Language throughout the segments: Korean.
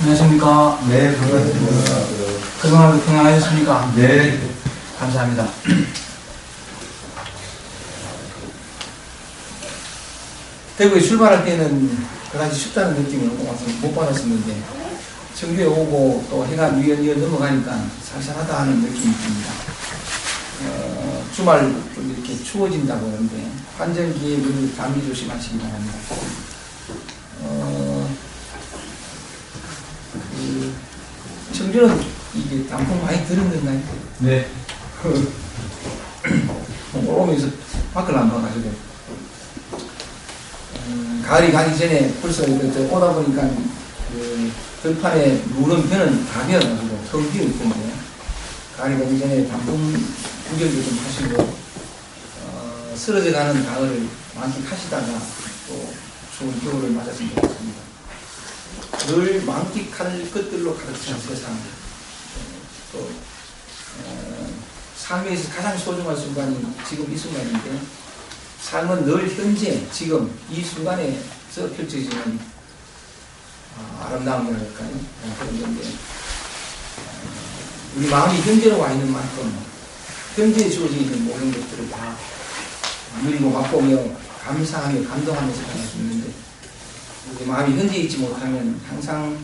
안녕하십니까. 네, 반갑습니다. 그동안 평안하셨습니까? 네. 감사합니다. 대구에 출발할 때는 그다지 쉽다는 느낌을 못 받았었는데 청주에 오고 또 해가 위에 넘어가니까 살살하다 하는 느낌이 듭니다. 주말 좀 이렇게 추워진다고 하는데 환절기에 늘 감기 조심하시기 바랍니다. 청주는 이게 단풍 많이 들었는가요? 네. 오면서 밖을 안 봐가지고 가을이 가기 전에 벌써 오다 보니까 그 들판에 누런 벼는 다 비어가지고 텅 비어 있던데 가을이 가기 전에 단풍 구경도 좀 하시고 쓰러져가는 가을을 만끽하시다가 또 좋은 겨울을 맞았으면 좋겠습니다. 늘 만끽할 것들로 가득 찬 세상, 또 삶에서 가장 소중한 순간이 지금 이 순간인데 삶은 늘 현재 지금 이 순간에서 펼쳐지는 아름다움이랄까요? 그런 건데 우리 마음이 현재로 와 있는 만큼 현재에 주어져 있는 모든 것들을 다 누리고 맛보며 감사하며 감동하면서 갈 수 있는데 우리 마음이 현재에 있지 못하면 항상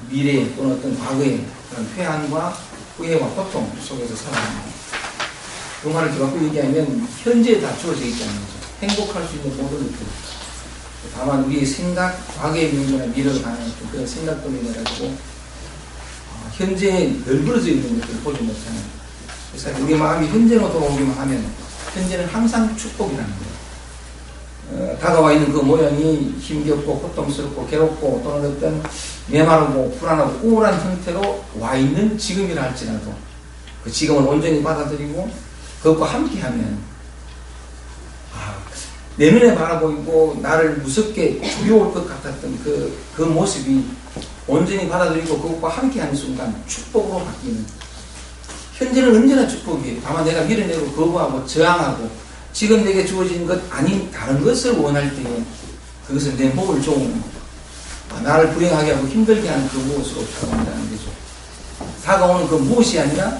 미래 또는 어떤 과거의 그런 회한과 후회와 고통 속에서 살아갑니다. 영화를 갖고 얘기하면 현재에 다 주어져 있다는 거죠. 행복할 수 있는 모든 것들. 다만 우리의 생각, 과거의 명제나 미래로 가는 그런 생각 때문에 가지고 현재에 널브러져 있는 것들을 보지 못하는. 그래서 우리 마음이 현재로 돌아오기만 하면 현재는 항상 축복이라는 거예요. 다가와 있는 그 모양이 힘겹고 고통스럽고 괴롭고 또는 어떤 메마르고 불안하고 우울한 형태로 와 있는 지금이라 할지라도 그 지금을 온전히 받아들이고 그것과 함께하면 내 눈에 바라보이고 나를 무섭게 두려울 것 같았던 그 모습이 온전히 받아들이고 그것과 함께하는 순간 축복으로 바뀌는 현재는 언제나 축복이에요. 다만 내가 밀어내고 거부하고 저항하고 지금 내게 주어진 것 아닌 다른 것을 원할 때에 그것은 내 목을 조은 나를 불행하게 하고 힘들게 하는 그 무엇으로 다가온다는 거죠. 다가오는 그 무엇이 아니라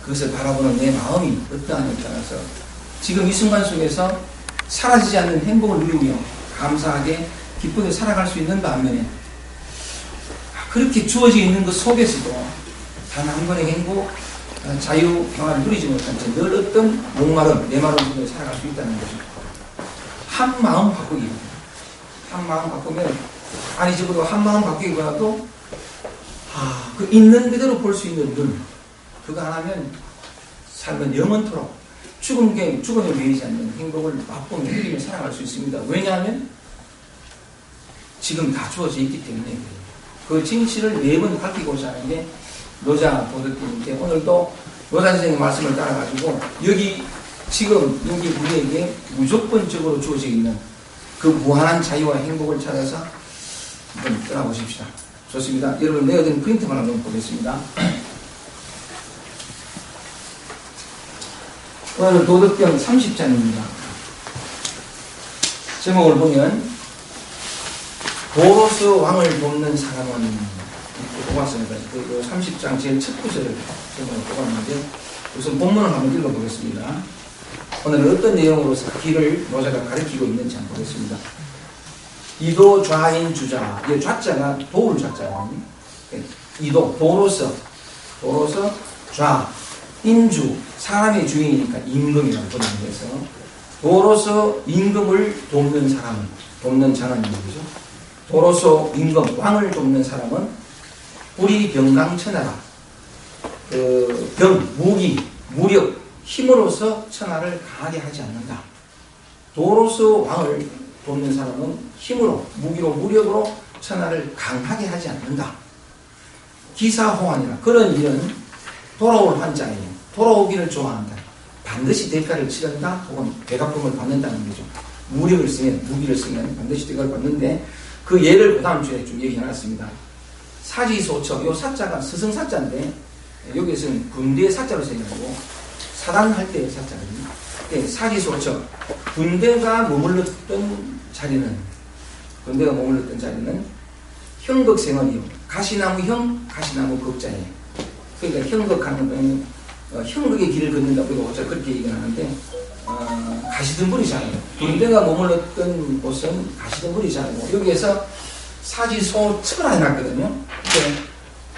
그것을 바라보는 내 마음이 어떠하냐에 따라서 지금 이 순간 속에서 사라지지 않는 행복을 누리며 감사하게 기쁘게 살아갈 수 있는 반면에 그렇게 주어져 있는 것 속에서도 단 한 번의 행복 자유, 평화를 누리지 못한 채 늘 어떤 목마름, 메마름 속에 살아갈 수 있다는 거죠. 한 마음 바꾸기. 한 마음 바꾸면, 아니, 적어도 한 마음 바뀌기보다도, 그 있는 그대로 볼 수 있는 눈. 그거 하나면 삶은 영원토록 죽음에 매이지 않는 행복을 맛보며 누리며 살아갈 수 있습니다. 왜냐하면 지금 다 주어져 있기 때문에 그 진실을 매번 밝히고자 하는 게 노자 도덕기인데 오늘도 노자 선생님의 말씀을 따라가지고 여기 지금 여기 우리에게 무조건적으로 주어져 있는 그 무한한 자유와 행복을 찾아서 한번 떠나보십시다. 좋습니다. 여러분 내어드린 프린트만 한번 보겠습니다. 오늘 도덕경 30장입니다. 제목을 보면 도로스 왕을 돕는 사람은 뽑았습니다. 그 30장 제일 첫 구절을 제목을 뽑았는데 우선 본문을 한번 읽어보겠습니다. 오늘은 어떤 내용으로서 길을 노자가 가르치고 있는지 한번 보겠습니다. 이도 좌인 주자, 이 좌자가 도울 좌자거든요. 이도 도로서 좌 인주 사람의 주인이니까 임금이라고 부르는 거에서 도로서 임금을 돕는 사람은 돕는 자는 누구죠? 도로서 임금 왕을 돕는 사람은 우리 병강천하라 무기, 무력, 힘으로서 천하를 강하게 하지 않는다. 도로서 왕을 돕는 사람은 힘으로, 무기로, 무력으로 천하를 강하게 하지 않는다. 기사호환이라 그런 일은 돌아올 환자예요. 돌아오기를 좋아한다. 반드시 대가를 치른다 혹은 대가품을 받는다는 거죠. 무력을 쓰면, 무기를 쓰면 반드시 대가를 받는데 그 예를 그 다음 주에 좀 얘기해놨습니다. 사지소첩, 요 사자가 스승사자인데 여기에서는 군대의 사자로 생각하고 사단할 때의 사자거든요. 네, 사지소첩, 군대가 머물렀던 자리는 형극생언이요. 가시나무형, 가시나무 극자예요. 그러니까 형극하는 거는 형극의 길을 걷는다고 우리가 어차피 그렇게 얘기를 하는데 가시덤불이 자라고 군대가 머물렀던 곳은 가시덤불이 자라고 여기에서 사지소철을 해놨거든요.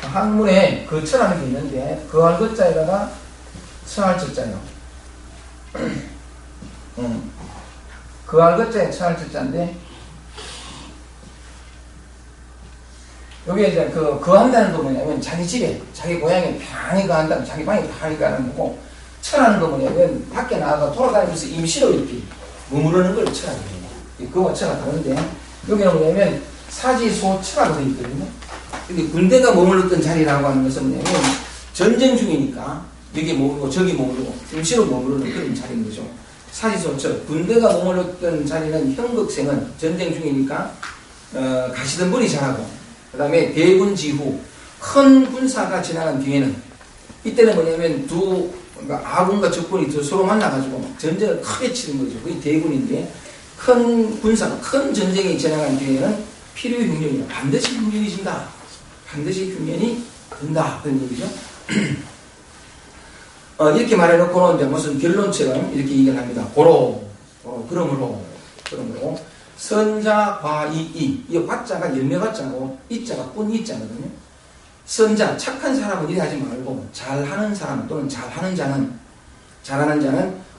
한문에 그 철하는 게 있는데 그할 것자에다가 처할 첫자예요. 그할 것자에 처할 첫자인데 여기에 이제 거한다는 거 뭐냐면 자기 집에 자기 고향에 편히 거한다, 자기 방에 편히 거하는 거고 철하는 거 뭐냐면 밖에 나가서 돌아다니면서 임시로 이렇게 머무르는 걸 철하는 거예요. 그거와 철가 다른데 여기는 뭐냐면 사지소철하고 되어 있거든요. 근데 군대가 머물렀던 자리라고 하는 것은 뭐냐면 전쟁 중이니까 여기 머무르고 저기 머무르고 임시로 머무르는 그런 자리인 거죠. 사지소철 군대가 머물렀던 자리는 형극생은 전쟁 중이니까 가시덤불이 자라고 그 다음에 대군지후 큰 군사가 지나간 뒤에는 이때는 뭐냐면 아군과 적군이 서로 만나가지고 전쟁을 크게 치는 거죠. 그게 대군인데 큰 군사가 큰 전쟁이 지나간 뒤에는 필요흉년이야. 반드시 흉년이 진다. 반드시 흉년이 된다. 그런 얘기죠. 이렇게 말해놓고는 이제 무슨 결론처럼 이렇게 얘기를 합니다. 그러므로 선자, 과이이. 이 과자가 열매과자고 이자가 뿐이자거든요. 선자, 착한 사람은 이래 하지 말고 잘하는 사람 또는 잘하는 자는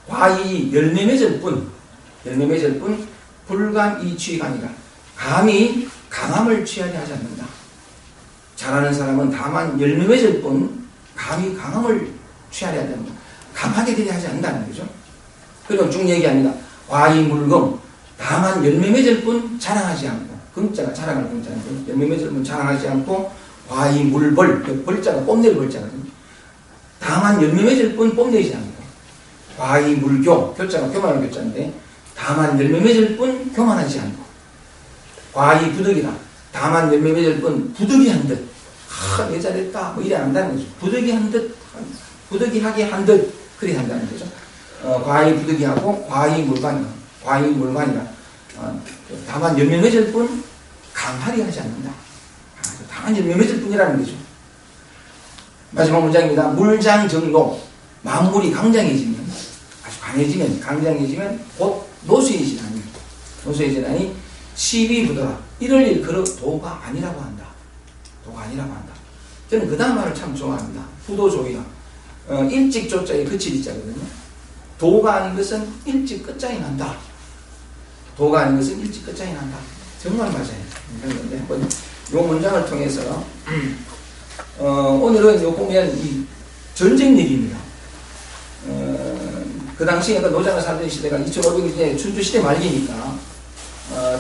과이 열매 맺을 뿐 불감이 취감이다. 감히 강함을 취하게 하지 않는다. 잘하는 사람은 다만 열매 맺을 뿐 감히 강함을 취하려 하지 않는다. 강하게 되게 하지 않는다는 거죠. 그리고 쭉 얘기합니다. 과이 물금 다만 열매 맺을 뿐 자랑하지 않고 금자가 자랑할 금자는 열매 맺을 뿐 자랑하지 않고 과이 물벌 벌자가 뽐낼 벌자거든요. 다만 열매 맺을 뿐 뽐내지 않고 과이 물교 교자가 교만한 교자인데 다만 열매 맺을 뿐 교만하지 않고 과이 부득이다. 다만 열매 맺을 뿐 부득이한 듯 내 잘했다 뭐 이래 한다는 거죠. 부득이하게 한 듯 그리 한다는 거죠. 과이 부득이하고 과이 물관이다. 다만 열매 맺을 뿐 강하리 하지 않는다. 다만 열매 맺을 뿐이라는 거죠. 마지막 문장입니다. 물장정로 만물이 강장해지면 아주 강장해지면 곧 노쇠해지나니 시비부더라. 이럴 일 그릇 도가 아니라고 한다. 저는 그 다음 말을 참 좋아합니다. 부도조이라. 일찍 조자에 그칠 이자거든요. 도가 아닌 것은 일찍 끝장이 난다. 정말 맞아요. 그런데 한번 이 문장을 통해서 오늘은 요 보면 이 전쟁 얘기입니다. 그 당시에 노장을 살던 시대가 2500년 춘추 시대 말기니까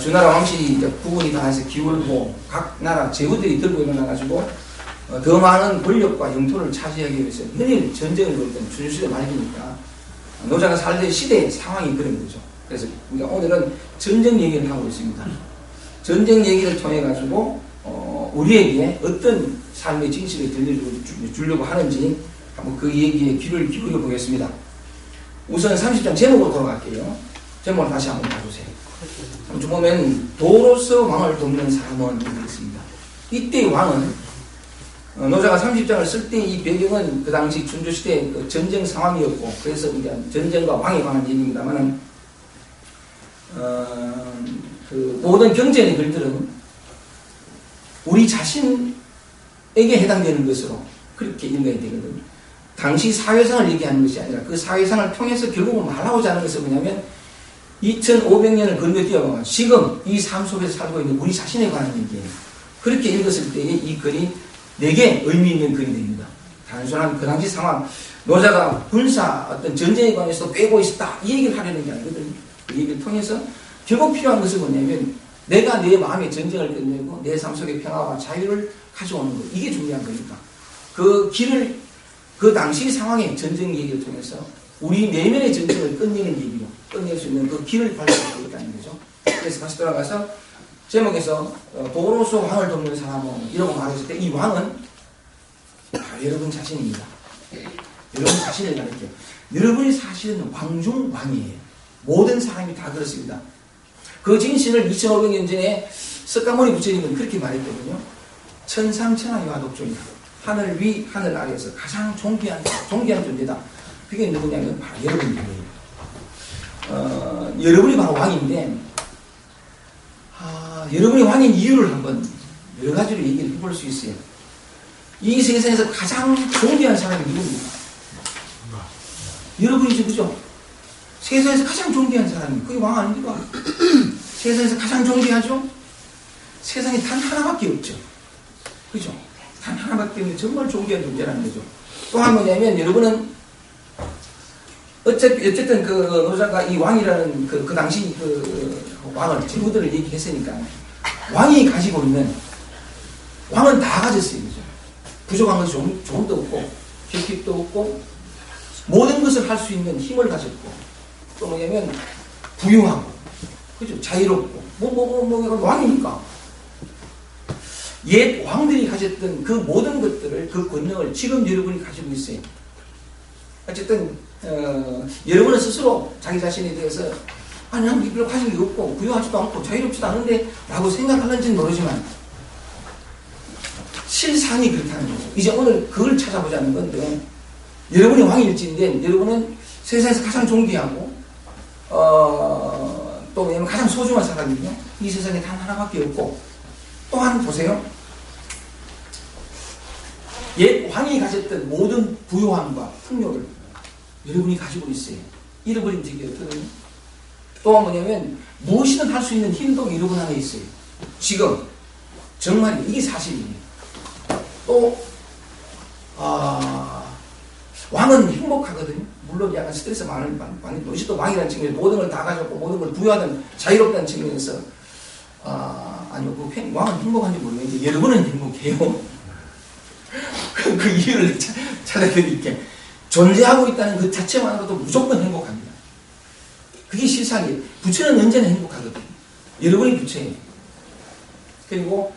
주나라 왕실이 이제 구분이 다 해서 기울고 각 나라 제후들이 들고 일어나가지고 더 많은 권력과 영토를 차지하기 위해서 현일 전쟁을 벌였던 춘추 시대 말기니까 노장을 살던 시대의 상황이 그런 거죠. 그래서 우리가 오늘은 전쟁 얘기를 하고 있습니다. 전쟁 얘기를 통해 가지고 우리에게 어떤 삶의 진실을 들려주려고 하는지 한번 그 얘기에 귀를 기울여 보겠습니다. 우선 30장 제목으로 돌아갈게요. 제목을 다시 한번 봐주세요. 한번 보면 도로서 왕을 돕는 사람은 이렇게 있습니다. 이때 왕은 노자가 30장을 쓸 때 이 배경은 그 당시 춘추시대 그 전쟁 상황이었고 그래서 이제 전쟁과 왕에 관한 얘기입니다만은 그 모든 경전의 글들은 우리 자신에게 해당되는 것으로 그렇게 읽어야 되거든요. 당시 사회상을 얘기하는 것이 아니라 그 사회상을 통해서 결국은 말하고자 하는 것은 뭐냐면 2500년을 건너뛰어가면 지금 이 삶 속에서 살고 있는 우리 자신에 관한 얘기예요. 그렇게 읽었을 때에 이 글이 내게 의미 있는 글이 됩니다. 단순한 그 당시 상황, 노자가 군사 어떤 전쟁에 관해서 꿰고 있었다 이 얘기를 하려는 게 아니거든요. 그 얘기를 통해서 결국 필요한 것은 뭐냐면 내가 내 마음의 전쟁을 끝내고 내 삶 속의 평화와 자유를 가져오는 것. 이게 중요한 거니까. 그 길을 그 당시 상황의 전쟁 얘기를 통해서 우리 내면의 전쟁을 끝낼 수 있는 그 길을 발견하고 있다는 거죠. 그래서 다시 돌아가서 제목에서 도로서 왕을 돕는 사람은 이라고 말했을 때 이 왕은 여러분 자신입니다. 여러분 자신을 가리켜요. 여러분이 사실은 왕중왕이에요. 모든 사람이 다 그렇습니다. 그 진실을 2500년 전에 석가모니 부처님은 그렇게 말했거든요. 천상천하의 와독존이다. 하늘 위 하늘 아래에서 가장 존귀한 존재다. 그게 누구냐면 바로 여러분들이에요. 여러분이 바로 왕인데 여러분이 왕인 이유를 한번 여러 가지로 얘기를 해볼 수 있어요. 이 세상에서 가장 존귀한 사람이 누굽니까? 여러분이죠, 그죠? 세상에서 가장 존귀한 사람이 그게 왕 아닙니까? 세상에서 가장 존귀하죠? 세상에 단 하나밖에 없죠. 그죠? 단 하나밖에 없는 정말 존귀한 존재라는 거죠. 또 한 뭐냐면 여러분은 어쨌든 그 노자가 이 왕이라는 그 당시 그 왕을 제후들을 얘기했으니까 왕이 가지고 있는 왕은 다 가졌어요. 그죠? 부족한 것이 조금도 없고 결핍도 없고 모든 것을 할 수 있는 힘을 가졌고 또 뭐냐면 부유하고 그죠? 자유롭고 왕이니까 옛 왕들이 가졌던 그 모든 것들을 그 권능을 지금 여러분이 가지고 있어요. 어쨌든 여러분은 스스로 자기 자신에 대해서 난 별로 가진 게 없고 부유하지도 않고 자유롭지도 않은데 라고 생각하는지는 모르지만 실상이 그렇다는 거죠. 이제 오늘 그걸 찾아보자는 건데 여러분이 왕일지인데 여러분은 세상에서 가장 존귀하고 또 뭐냐면 가장 소중한 사람이며 이 세상에 단 하나밖에 없고 또한 보세요. 옛 왕이 가졌던 모든 부유함과 풍요를 여러분이 가지고 있어요. 잃어버린 적이 없거든요. 또 뭐냐면 무엇이든 할 수 있는 힘도 여러분 안에 있어요. 지금 정말 이게 사실이에요. 또 왕은 행복하거든요. 물론 약간 스트레스 많이 받는 또 왕이라는 측면에서 모든 걸 다 가졌고 모든 걸 부유하던 자유롭다는 측면에서 아니요, 왕은 행복한지 모르겠는데 여러분은 행복해요. 그 이유를 찾아드릴게. 존재하고 있다는 그 자체만으로도 무조건 행복합니다. 그게 실상이에요. 부처는 언제나 행복하거든요. 여러분이 부처예요. 그리고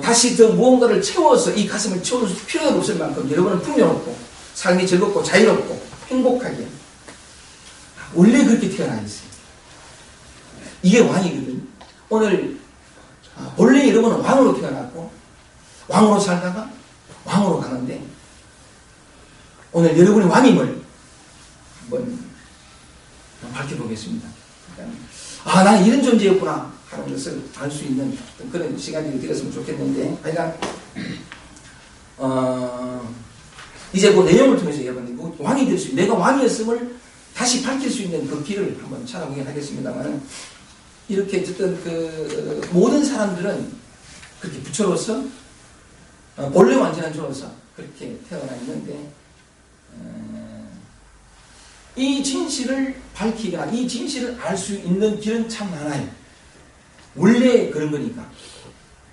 다시 더 무언가를 채워서 이 가슴을 채워줄 필요가 없을 만큼 여러분은 풍요롭고 삶이 즐겁고 자유롭고 행복하게 원래 그렇게 태어나 있어요. 이게 왕이거든요. 오늘 본래 여러분은 왕으로 태어났고 왕으로 살다가 왕으로 가는데 오늘 여러분이 왕임을 한번 밝혀보겠습니다. 나는 이런 존재였구나 하는 것을 알 수 있는 그런 시간이 되었으면 좋겠는데 하여간 이제 그 내용을 통해서 여러분 왕이 될 수 있는 내가 왕이었음을 다시 밝힐 수 있는 그 길을 한번 찾아보긴 하겠습니다만 이렇게 어쨌든 그 모든 사람들은 그렇게 부처로서 본래 완전한 조로서 그렇게 태어나 있는데 이 진실을 밝히거나 이 진실을 알 수 있는 길은 참 많아요. 원래 그런 거니까.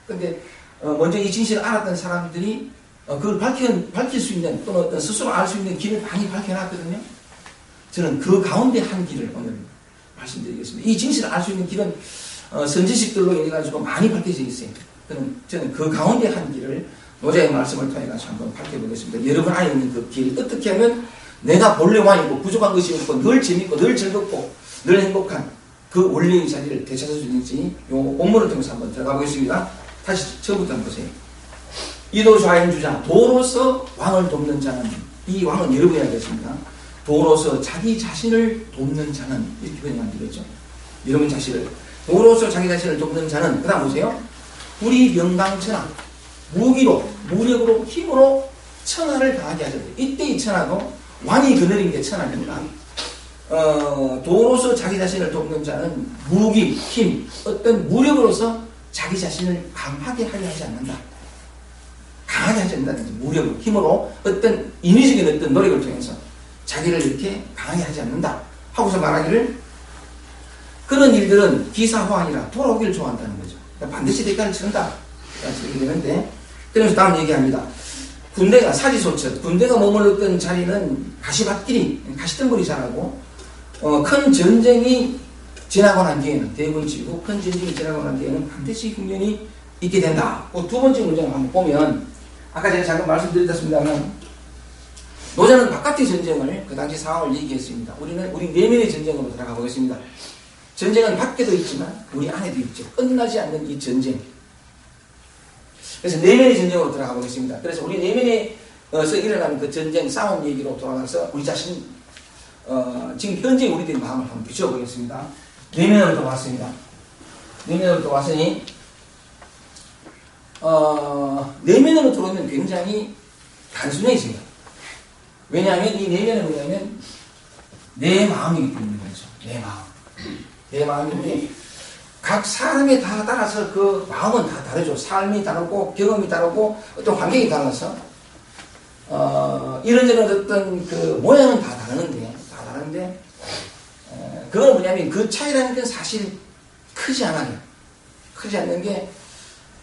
근데 먼저 이 진실을 알았던 사람들이 그걸 밝힐 수 있는 또는 어떤 스스로 알 수 있는 길을 많이 밝혀놨거든요. 저는 그 가운데 한 길을 오늘 말씀드리겠습니다. 이 진실을 알 수 있는 길은 선지식들로 인해 가지고 많이 밝혀져 있어요. 저는 그 가운데 한 길을 노자의 말씀을 통해 가지고 한번 밝혀보겠습니다. 여러분 안에 있는 그 길 어떻게 하면 내가 본래 왕이고 부족한 것이 없고 늘 재밌고 늘 즐겁고 늘 행복한 그 원래의 자리를 되찾을 수 있는지 이 본문을 통해서 한번 들어가 보겠습니다. 다시 처음부터 한번 보세요. 이도 좌연주자 도로서 왕을 돕는 자는 이 왕은 여러분이 알겠습니다. 도로서 자기 자신을 돕는 자는 이렇게 번역하면 되겠죠. 여러분 자신을 도로서 자기 자신을 돕는 자는 그 다음 보세요. 우리 명강천하 무기로 무력으로 힘으로 천하를 강하게 하죠. 이때 이 천하도 왕이 그늘인 게 천하입니다. 도로서 자기 자신을 돕는 자는 무기, 힘, 어떤 무력으로서 자기 자신을 강하게 하려 하지 않는다. 강하게 하지 않는다는 거죠. 무력으로, 힘으로 어떤 인위적인 어떤 노력을 통해서 자기를 이렇게 강하게 하지 않는다. 하고서 말하기를 그런 일들은 기사호환이라 돌아오기를 좋아한다는 거죠. 그러니까 반드시 대가를 치른다. 이렇게 되는데 그래서 다음 얘기합니다. 군대가 사지소천, 군대가 머물렀던 자리는 가시밭길이, 가시덩굴이 자라고 큰 전쟁이 지나고 난 뒤에는 대군 치고 큰 전쟁이 지나고 난 뒤에는 반드시 흉년이 있게 된다. 그 두 번째 문장을 한번 보면 아까 제가 잠깐 말씀드렸습니다만 노자는 바깥의 전쟁을 그 당시 상황을 얘기했습니다. 우리 내면의 전쟁으로 들어가 보겠습니다. 전쟁은 밖에도 있지만 우리 안에도 있죠. 끝나지 않는 이 전쟁. 그래서 내면의 전쟁으로 들어가 보겠습니다. 그래서 우리 내면에서 일어나는 그 전쟁 싸움 얘기로 돌아가서 우리 자신 지금 현재 우리들의 마음을 한번 비춰보겠습니다. 내면으로 들어왔습니다. 내면으로 들어왔으니 내면으로 들어오면 굉장히 단순해집니다. 왜냐하면 이 내면은 뭐냐면 내 마음이기 때문인 거죠. 내 마음. 내 마음인데 각 사람에 다 따라서 그 마음은 다 다르죠. 삶이 다르고 경험이 다르고 어떤 환경이 달라서 이런저런 어떤 그 모양은 다 다른데 그건 뭐냐면 그 차이라는 건 사실 크지 않아요. 크지 않는 게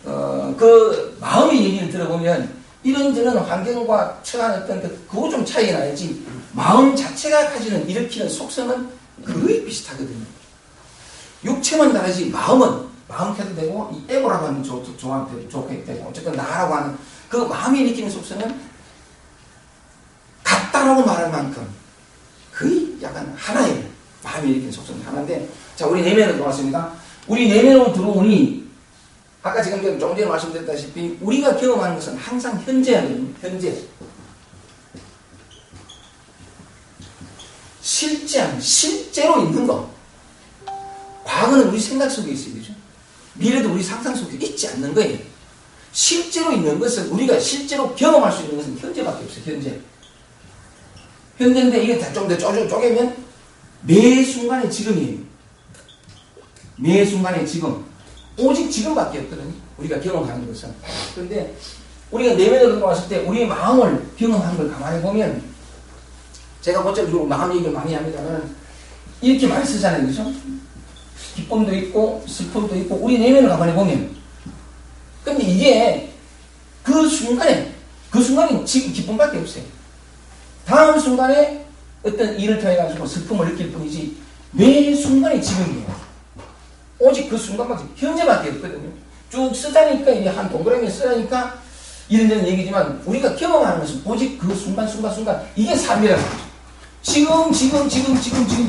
그 마음의 얘기를 들어보면 이런저런 환경과 처한 어떤 그거 좀 차이가 나야지 마음 자체가 가지는 일으키는 속성은 거의 비슷하거든요. 육체만 다르지 마음은 마음캐도 되고 이 에고라고 하는 좋게 되고 어쨌든 나라고 하는 그 마음이 일으키는 속성은 같다라고 말할 만큼 거의 약간 하나예요. 마음이 일으키는 속성은 하나인데 자 우리 내면으로 들어왔습니다. 우리 내면으로 들어오니 아까 지금 좀 전에 말씀드렸다시피 우리가 경험하는 것은 항상 현재거든요. 현재. 실제로 있는 거. 과거는 우리 생각 속에 있어요. 그죠? 미래도 우리 상상 속에 있지 않는 거예요. 실제로 있는 것은 우리가 실제로 경험할 수 있는 것은 현재밖에 없어요. 현재. 현재인데 이게 좀 더 쪼개면 매 순간의 지금이에요. 매 순간의 지금. 오직 지금밖에 없거든요. 우리가 경험하는 것은. 그런데 우리가 내면으로 들어왔을 때 우리의 마음을 경험하는 걸 가만히 보면 제가 모쪼록 마음 얘기를 많이 합니다만 이렇게 많이 쓰잖아요. 그죠? 기쁨도 있고 슬픔도 있고 우리 내면을 가만히 보면 근데 이게 그 순간에 지금 기쁨밖에 없어요. 다음 순간에 어떤 일을 통해 가지고 슬픔을 느낄 뿐이지 매 순간이 지금이에요. 오직 그 순간밖에 현재밖에 없거든요. 쭉 쓰다니까 이게 한 동그라미 쓰다니까 이런저런 얘기지만 우리가 경험하는 것은 오직 그 순간 이게 삶이라는 거죠. 지금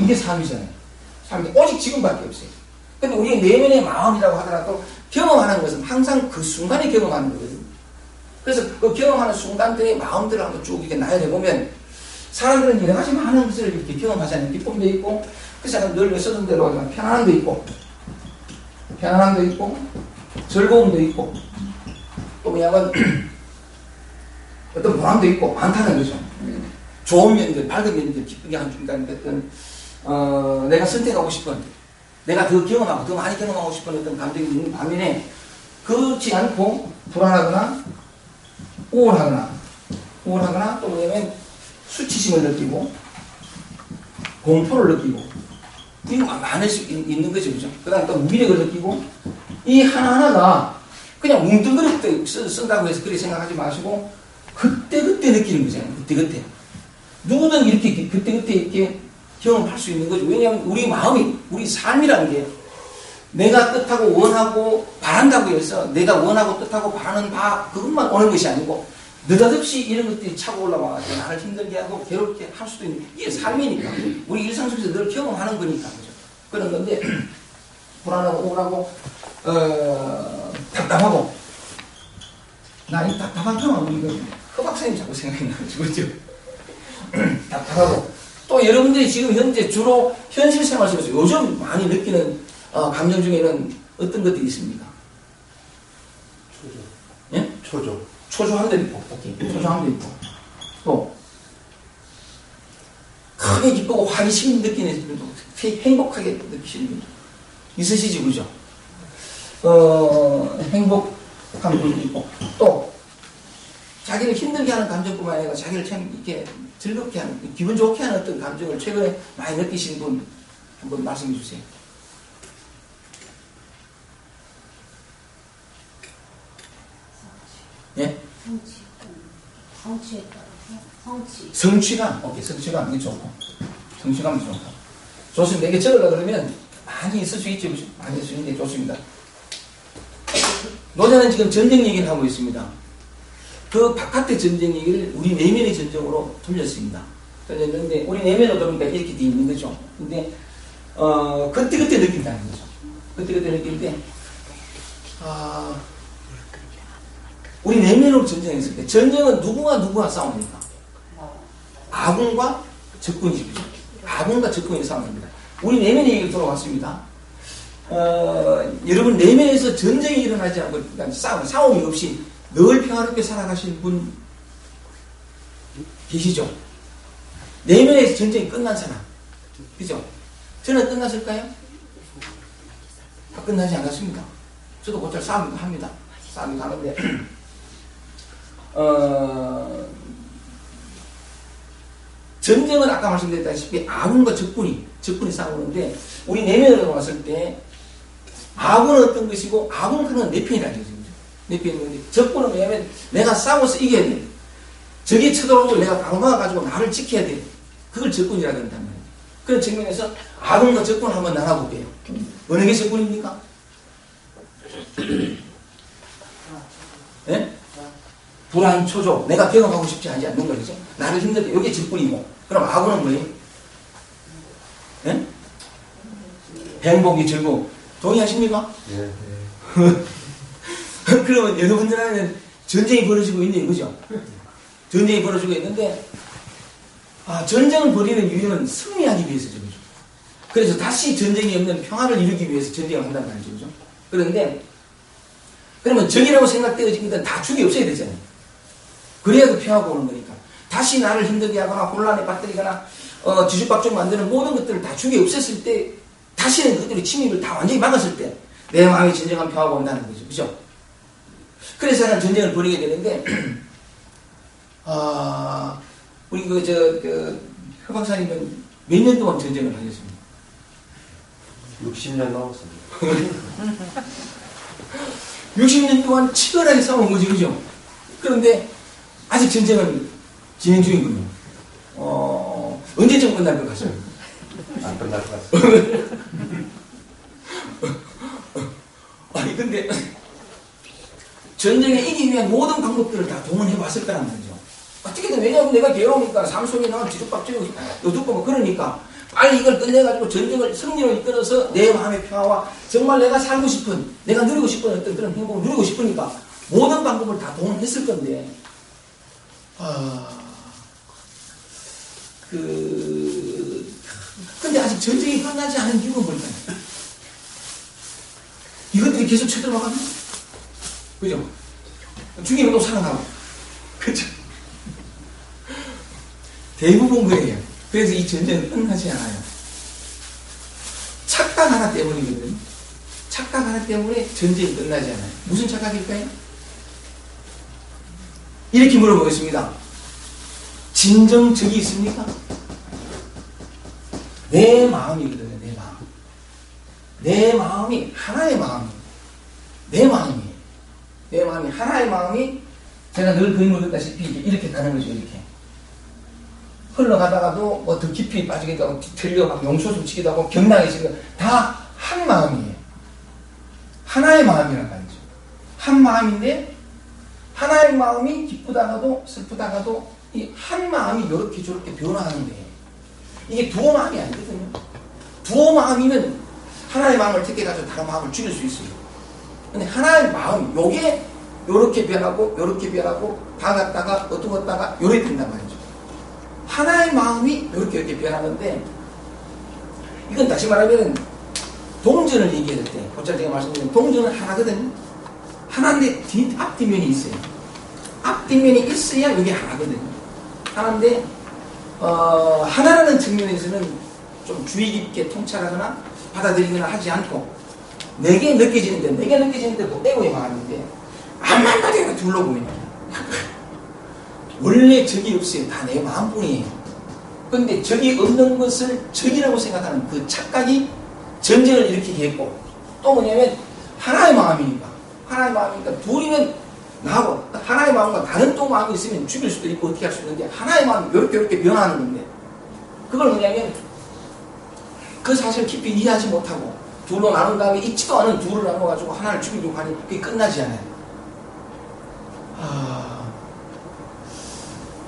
이게 삶이잖아요. 삶이 오직 지금밖에 없어요. 근데 우리 내면의 마음이라고 하더라도 경험하는 것은 항상 그 순간에 경험하는 거거든요. 그래서 그 경험하는 순간들의 마음들을 한번 쭉 이렇게 나열해보면 사람들은 여러 가지 많은 것을 이렇게 경험하잖아요. 기쁨도 있고 그래서 늘 쓰던 대로 편안함도 있고 즐거움도 있고 또 뭐냐면 어떤 보람도 있고 많다는 거죠. 좋은 면들, 밝은 면들, 기쁘게 하는 어떤 내가 선택하고 싶은 내가 더 경험하고 더 많이 경험하고 싶은 어떤 감정이 있는 반면에 그렇지 않고 불안하거나 우울하거나 또 뭐냐면 수치심을 느끼고 공포를 느끼고 이거 많을 수 있는 거죠. 그죠? 그 다음에 또 무기력을 느끼고 이 하나하나가 그냥 뭉뚱그려 쓴다고 해서 그렇게 생각하지 마시고 그때그때 느끼는 거잖아요. 그때그때. 누구든 이렇게 그때그때 이렇게 경험할 수 있는 거죠. 왜냐하면 우리 마음이, 우리 삶이라는 게 내가 뜻하고 원하고 바란다고 해서 내가 원하고 뜻하고 바라는 그것만 오는 것이 아니고 느닷없이 이런 것들이 차고 올라와가지고 나를 힘들게 하고 괴롭게 할 수도 있는 이게 삶이니까 우리 일상 속에서 늘 경험하는 거니까 그죠? 그런 건데 불안하고 우울하고 답답하고 나 이 답답한 경험 우리 그 박사님 자꾸 생각이 나죠. 그죠? 답답하고 또 여러분들이 지금 현재 주로 현실 생활 속에서 요즘 많이 느끼는 감정 중에는 어떤 것들이 있습니까? 초조. 예? 초조함도 있고, 초조함도 있고, 또 크게 기쁘고 환희심 느끼는 분도 행복하게 느끼시는 분도 있으시지, 그죠? 행복한 분도 있고, 또 자기를 힘들게 하는 감정뿐만 아니라 자기를 참 이렇게 즐겁게 하는, 기분 좋게 하는 어떤 감정을 최근에 많이 느끼신 분 한번 말씀해 주세요. 예? 성취감. 오케이, 성취감. 이게 좋고. 성취감도 좋고. 좋습니다. 이게 적으려 그러면 많이 있을 수 있죠. 많이 있을 수 있는데 좋습니다. 노자는 지금 전쟁 얘기를 하고 있습니다. 그 바깥의 전쟁 얘기를 우리 내면의 전쟁으로 돌렸습니다. 돌렸는데, 우리 내면으로 보니까 이렇게 돼 있는 거죠. 근데, 그때그때 느낀다는 거죠. 그때그때 느끼는데, 우리 내면으로 전쟁했을 때, 전쟁은 누구와 싸웁니까? 아군과 적군이죠. 아군과 적군이 싸웁니다. 우리 내면의 얘기를 돌아왔습니다. 여러분, 내면에서 전쟁이 일어나지 않고, 그러니까 싸움이 없이 늘 평화롭게 살아가시는 분 계시죠? 내면에서 전쟁이 끝난 사람. 그죠? 저는 끝났을까요? 끝나지 않았습니다. 저도 곧잘 싸우기도 합니다. 싸우기도 하는데, 전쟁은 아까 말씀드렸다시피 아군과 적군이 싸우는데, 우리 내면으로 왔을 때, 아군은 어떤 것이고, 아군은 내 편이라는 거죠. 내 편인데, 적군은 왜냐면 내가 싸워서 이겨야 돼. 적이 쳐들어오고 내가 바로 막아가지고 나를 지켜야 돼. 그걸 적군이라고 한단 말이에요. 그런 측면에서 아군과 적군을 한번 나눠볼게요. 어느 게 적군입니까? 네? 불안, 초조, 내가 경험하고 싶지 않는 거죠. 나를 힘들게, 이게 적군이고. 그럼 아군은 뭐예요? 네? 행복이 즐거워. 동의하십니까? 네. 그러면 여러분들한테는 전쟁이 벌어지고 있네, 그죠? 전쟁이 벌어지고 있는데, 전쟁을 벌이는 이유는 승리하기 위해서죠, 그죠? 그래서 다시 전쟁이 없는 평화를 이루기 위해서 전쟁을 한단 말이죠, 그죠? 그런데, 그러면 적이라고 생각되어지기 전에 다 죽이 없어야 되잖아요. 그래야 그 평화가 오는 거니까. 다시 나를 힘들게 하거나 혼란에 빠뜨리거나, 뒤죽박죽 만드는 모든 것들을 다 죽이 없앴을 때, 다시는 그들의 침입을 다 완전히 막았을 때, 내 마음에 진정한 평화가 온다는 거죠, 그죠? 그래서 나는 전쟁을 벌이게 되는데, 우리 그 박사님은 몇 년 동안 전쟁을 하셨습니까? 60년 넘었습니다. 60년 동안 치열하게 싸운 거지, 그죠? 그런데 아직 전쟁은 진행 중이군요. 언제쯤 끝날 것 같아요? 안 끝날 것 같습니다. 아니, 근데 전쟁에 이기기 위한 모든 방법들을 다 동원해 봤을 거란 말이죠. 어떻게든, 왜냐하면 내가 괴로우니까 삶 속에 나는 뒤죽박죽 요두꺼고 그러니까 빨리 이걸 끝내가지고 전쟁을 승리로 이끌어서 내 마음의 평화와 정말 내가 살고 싶은, 내가 누리고 싶은 어떤 그런 행복을 누리고 싶으니까 모든 방법을 다 동원했을 건데, 근데 아직 전쟁이 끝나지 않은 이유가 뭘까요? 이것들이 계속 쳐들어가면, 그죠? 죽이면 또 살아나고, 그죠? 대부분 그래요. 그래서 이 전쟁은 끝나지 않아요. 착각 하나 때문이거든요. 착각 하나 때문에 전쟁이 끝나지 않아요. 무슨 착각일까요? 이렇게 물어보겠습니다. 진정 적이 있습니까? 내 마음이거든요, 내 마음. 내 마음이 하나의 마음이에요. 내 마음이에요. 내 마음이 하나의 마음이 제가 늘 그림을 그렸다시피 이렇게 가는 거죠, 이렇게. 흘러가다가도 뭐 더 깊이 빠지기도 하고 뒤틀려 막 용솟음 치기도 하고 경랑해지기도 하고 다 한 마음이에요. 하나의 마음이란 말이죠. 한 마음인데 하나의 마음이 기쁘다가도 슬프다가도 이 한 마음이 이렇게 저렇게 변화하는 거예요. 이게 두어 마음이 아니거든요. 두어 마음이면 하나의 마음을 택해가지고 다른 마음을 죽일 수 있어요. 근데 하나의 마음, 요게 요렇게 변하고 요렇게 변하고 박았다가 어두웠다가 요렇게 된단 말이죠. 하나의 마음이 이렇게 변하는데, 이건 다시 말하면 동전을 얘기할 때, 곧잘 제가 말씀드린 동전은 하나거든요. 하나인데 앞뒷면이 있어요. 앞뒷면이 있어야 이게 하나거든요. 하나인데 하나라는 측면에서는 좀 주의 깊게 통찰하거나 받아들이거나 하지 않고 내게 느껴지는데 그때의 마음인데 암만 봐도 둘로 보입니다. 원래 적이 없어요. 다 내 마음뿐이에요. 그런데 적이 없는 것을 적이라고 생각하는 그 착각이 전쟁을 일으키게 했고, 또 뭐냐면 하나의 마음이니까 둘이면 나하고 하나의 마음과 다른 또 마음이 있으면 죽일 수도 있고 어떻게 할 수 있는데, 하나의 마음이 이렇게 변하는 건데, 그걸 뭐냐면 그 사실을 깊이 이해하지 못하고 둘로 나눈 다음에 있지도 않은 둘을 나눠가지고 하나를 죽이려고 하니 그게 끝나지 않아요.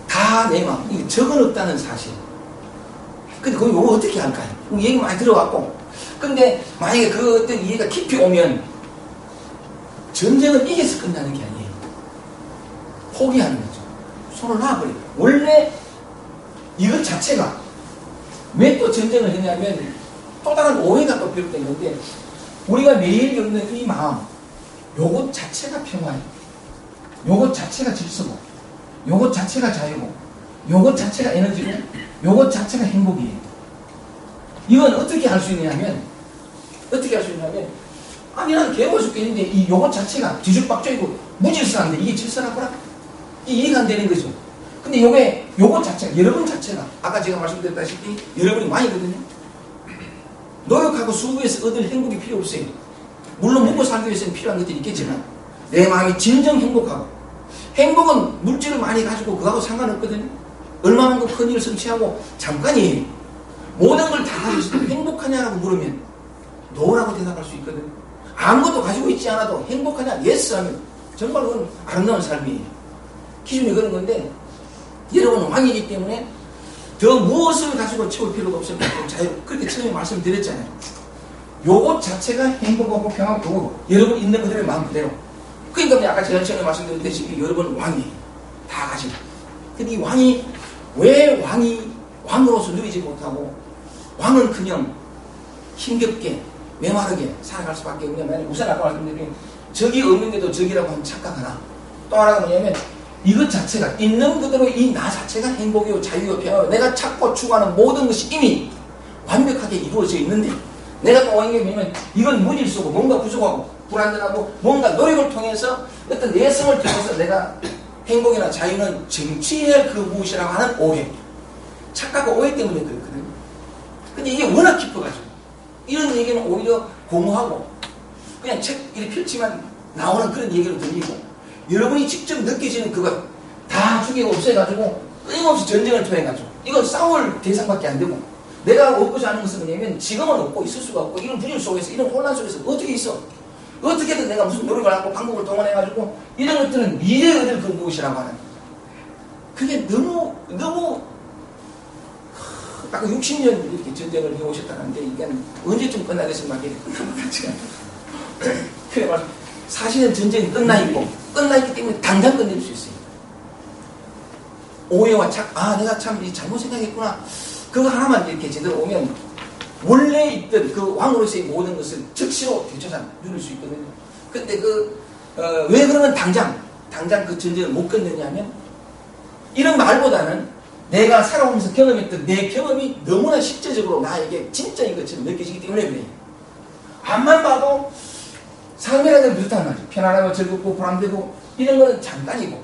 다 내 마음, 적은 없다는 사실. 근데 그거 요거 어떻게 할까요? 얘기 많이 들어왔고, 근데 만약에 그 어떤 이해가 깊이 오면 전쟁은 이겨서 끝나는 게 아니에요. 포기하는 거죠. 손을 놔버려요. 원래 이것 자체가 왜 또 전쟁을 했냐면 또 다른 오해가 또 비롯된 건데 우리가 매일 겪는 이 마음 요것 자체가 평화예요. 요것 자체가 질서고 요것 자체가 자유고 요것 자체가 에너지고 요것 자체가 행복이에요. 이건 어떻게 할 수 있냐면 아니 난 개워 죽겠는데 이 요것 자체가 뒤죽박죽이고 무질서한데 이게 질서라고라? 이해가 안 되는 거죠. 근데 요것 자체가 여러분 자체가 아까 제가 말씀드렸다시피 여러분이 왕이거든요. 노력하고 수고해서 얻을 행복이 필요 없어요. 물론 먹고 살기 위해서는 필요한 것들이 있겠지만 내 마음이 진정 행복하고 행복은 물질을 많이 가지고 그거하고 상관없거든요. 얼마만큼 큰 일을 성취하고 잠깐이에요. 모든 걸 다 가지고 행복하냐라고 물으면 노라고 대답할 수 있거든요. 아무것도 가지고 있지 않아도 행복하냐 예스 하면 정말 그건 아름다운 삶이에요. 기준이 그런 건데 여러분은 왕이기 때문에 더 무엇을 가지고 채울 필요가 없으면 자유 그렇게 처음에 말씀드렸잖아요. 요것 자체가 행복하고 평화고 요거 여러분 있는 그대로의 마음 그대로. 그러니까 아까 제가 처음에 말씀드렸듯이 여러분 왕이에요. 다 가지고. 근데 이 왕이 왜 왕으로서 누리지 못하고 왕은 그냥 힘겹게 메마르게 살아갈 수밖에 없냐면 우선 아까 말씀드린 적이 없는데도 적이라고 하면 착각하나. 또 하나가 뭐냐면 이것 자체가 있는 그대로 이 나 자체가 행복이요 자유요 평화요 내가 찾고 추구하는 모든 것이 이미 완벽하게 이루어져 있는데 내가 또 왕에게 뭐냐면 이건 무질서고 뭔가 부족하고 불안전하고 뭔가 노력을 통해서 어떤 내성을 통해서 내가 행복이나 자유는 쟁취해야 할 그 무엇이라고 하는 오해 착각과 오해 때문에 그렇거든요. 근데 이게 워낙 깊어가지고 이런 얘기는 오히려 고무하고 그냥 책 이렇게 펼치면 나오는 그런 얘기로 들리고 여러분이 직접 느끼시는 그것 다 죽이고 없애가지고 끊임없이 전쟁을 통해가지고 이건 싸울 대상밖에 안 되고 내가 얻고자 하는 것은 뭐냐면 지금은 없고 있을 수가 없고 이런 분열 속에서 이런 혼란 속에서 어떻게 있어 어떻게든 내가 무슨 노력을 하고 방법을 동원해가지고 이런 것들은 미래에 얻을 그 무엇이라고 하는 그게 너무 딱 60년 이렇게 전쟁을 해오셨다는데 이게 언제쯤 끝나겠으면 막 이렇게 끝나면 같지가 않아요. 그래 말씀 사실은 전쟁이 끝나있기 때문에 당장 끝낼 수 있어요. 오해와 내가 참 잘못 생각했구나. 그거 하나만 이렇게 제대로 오면 원래 있던 그 왕으로서의 모든 것을 즉시로 되찾아 누릴 수 있거든요. 근데 왜 그러면 당장 그 전쟁을 못 끝내냐면 이런 말보다는 내가 살아오면서 경험했던 내 경험이 너무나 실제적으로 나에게 진짜인 것처럼 느껴지기 때문에 그래요. 앞만 봐도 삶이라는 건 비슷한 말이죠. 편안하고 즐겁고 보람되고 이런 거는 잠깐이고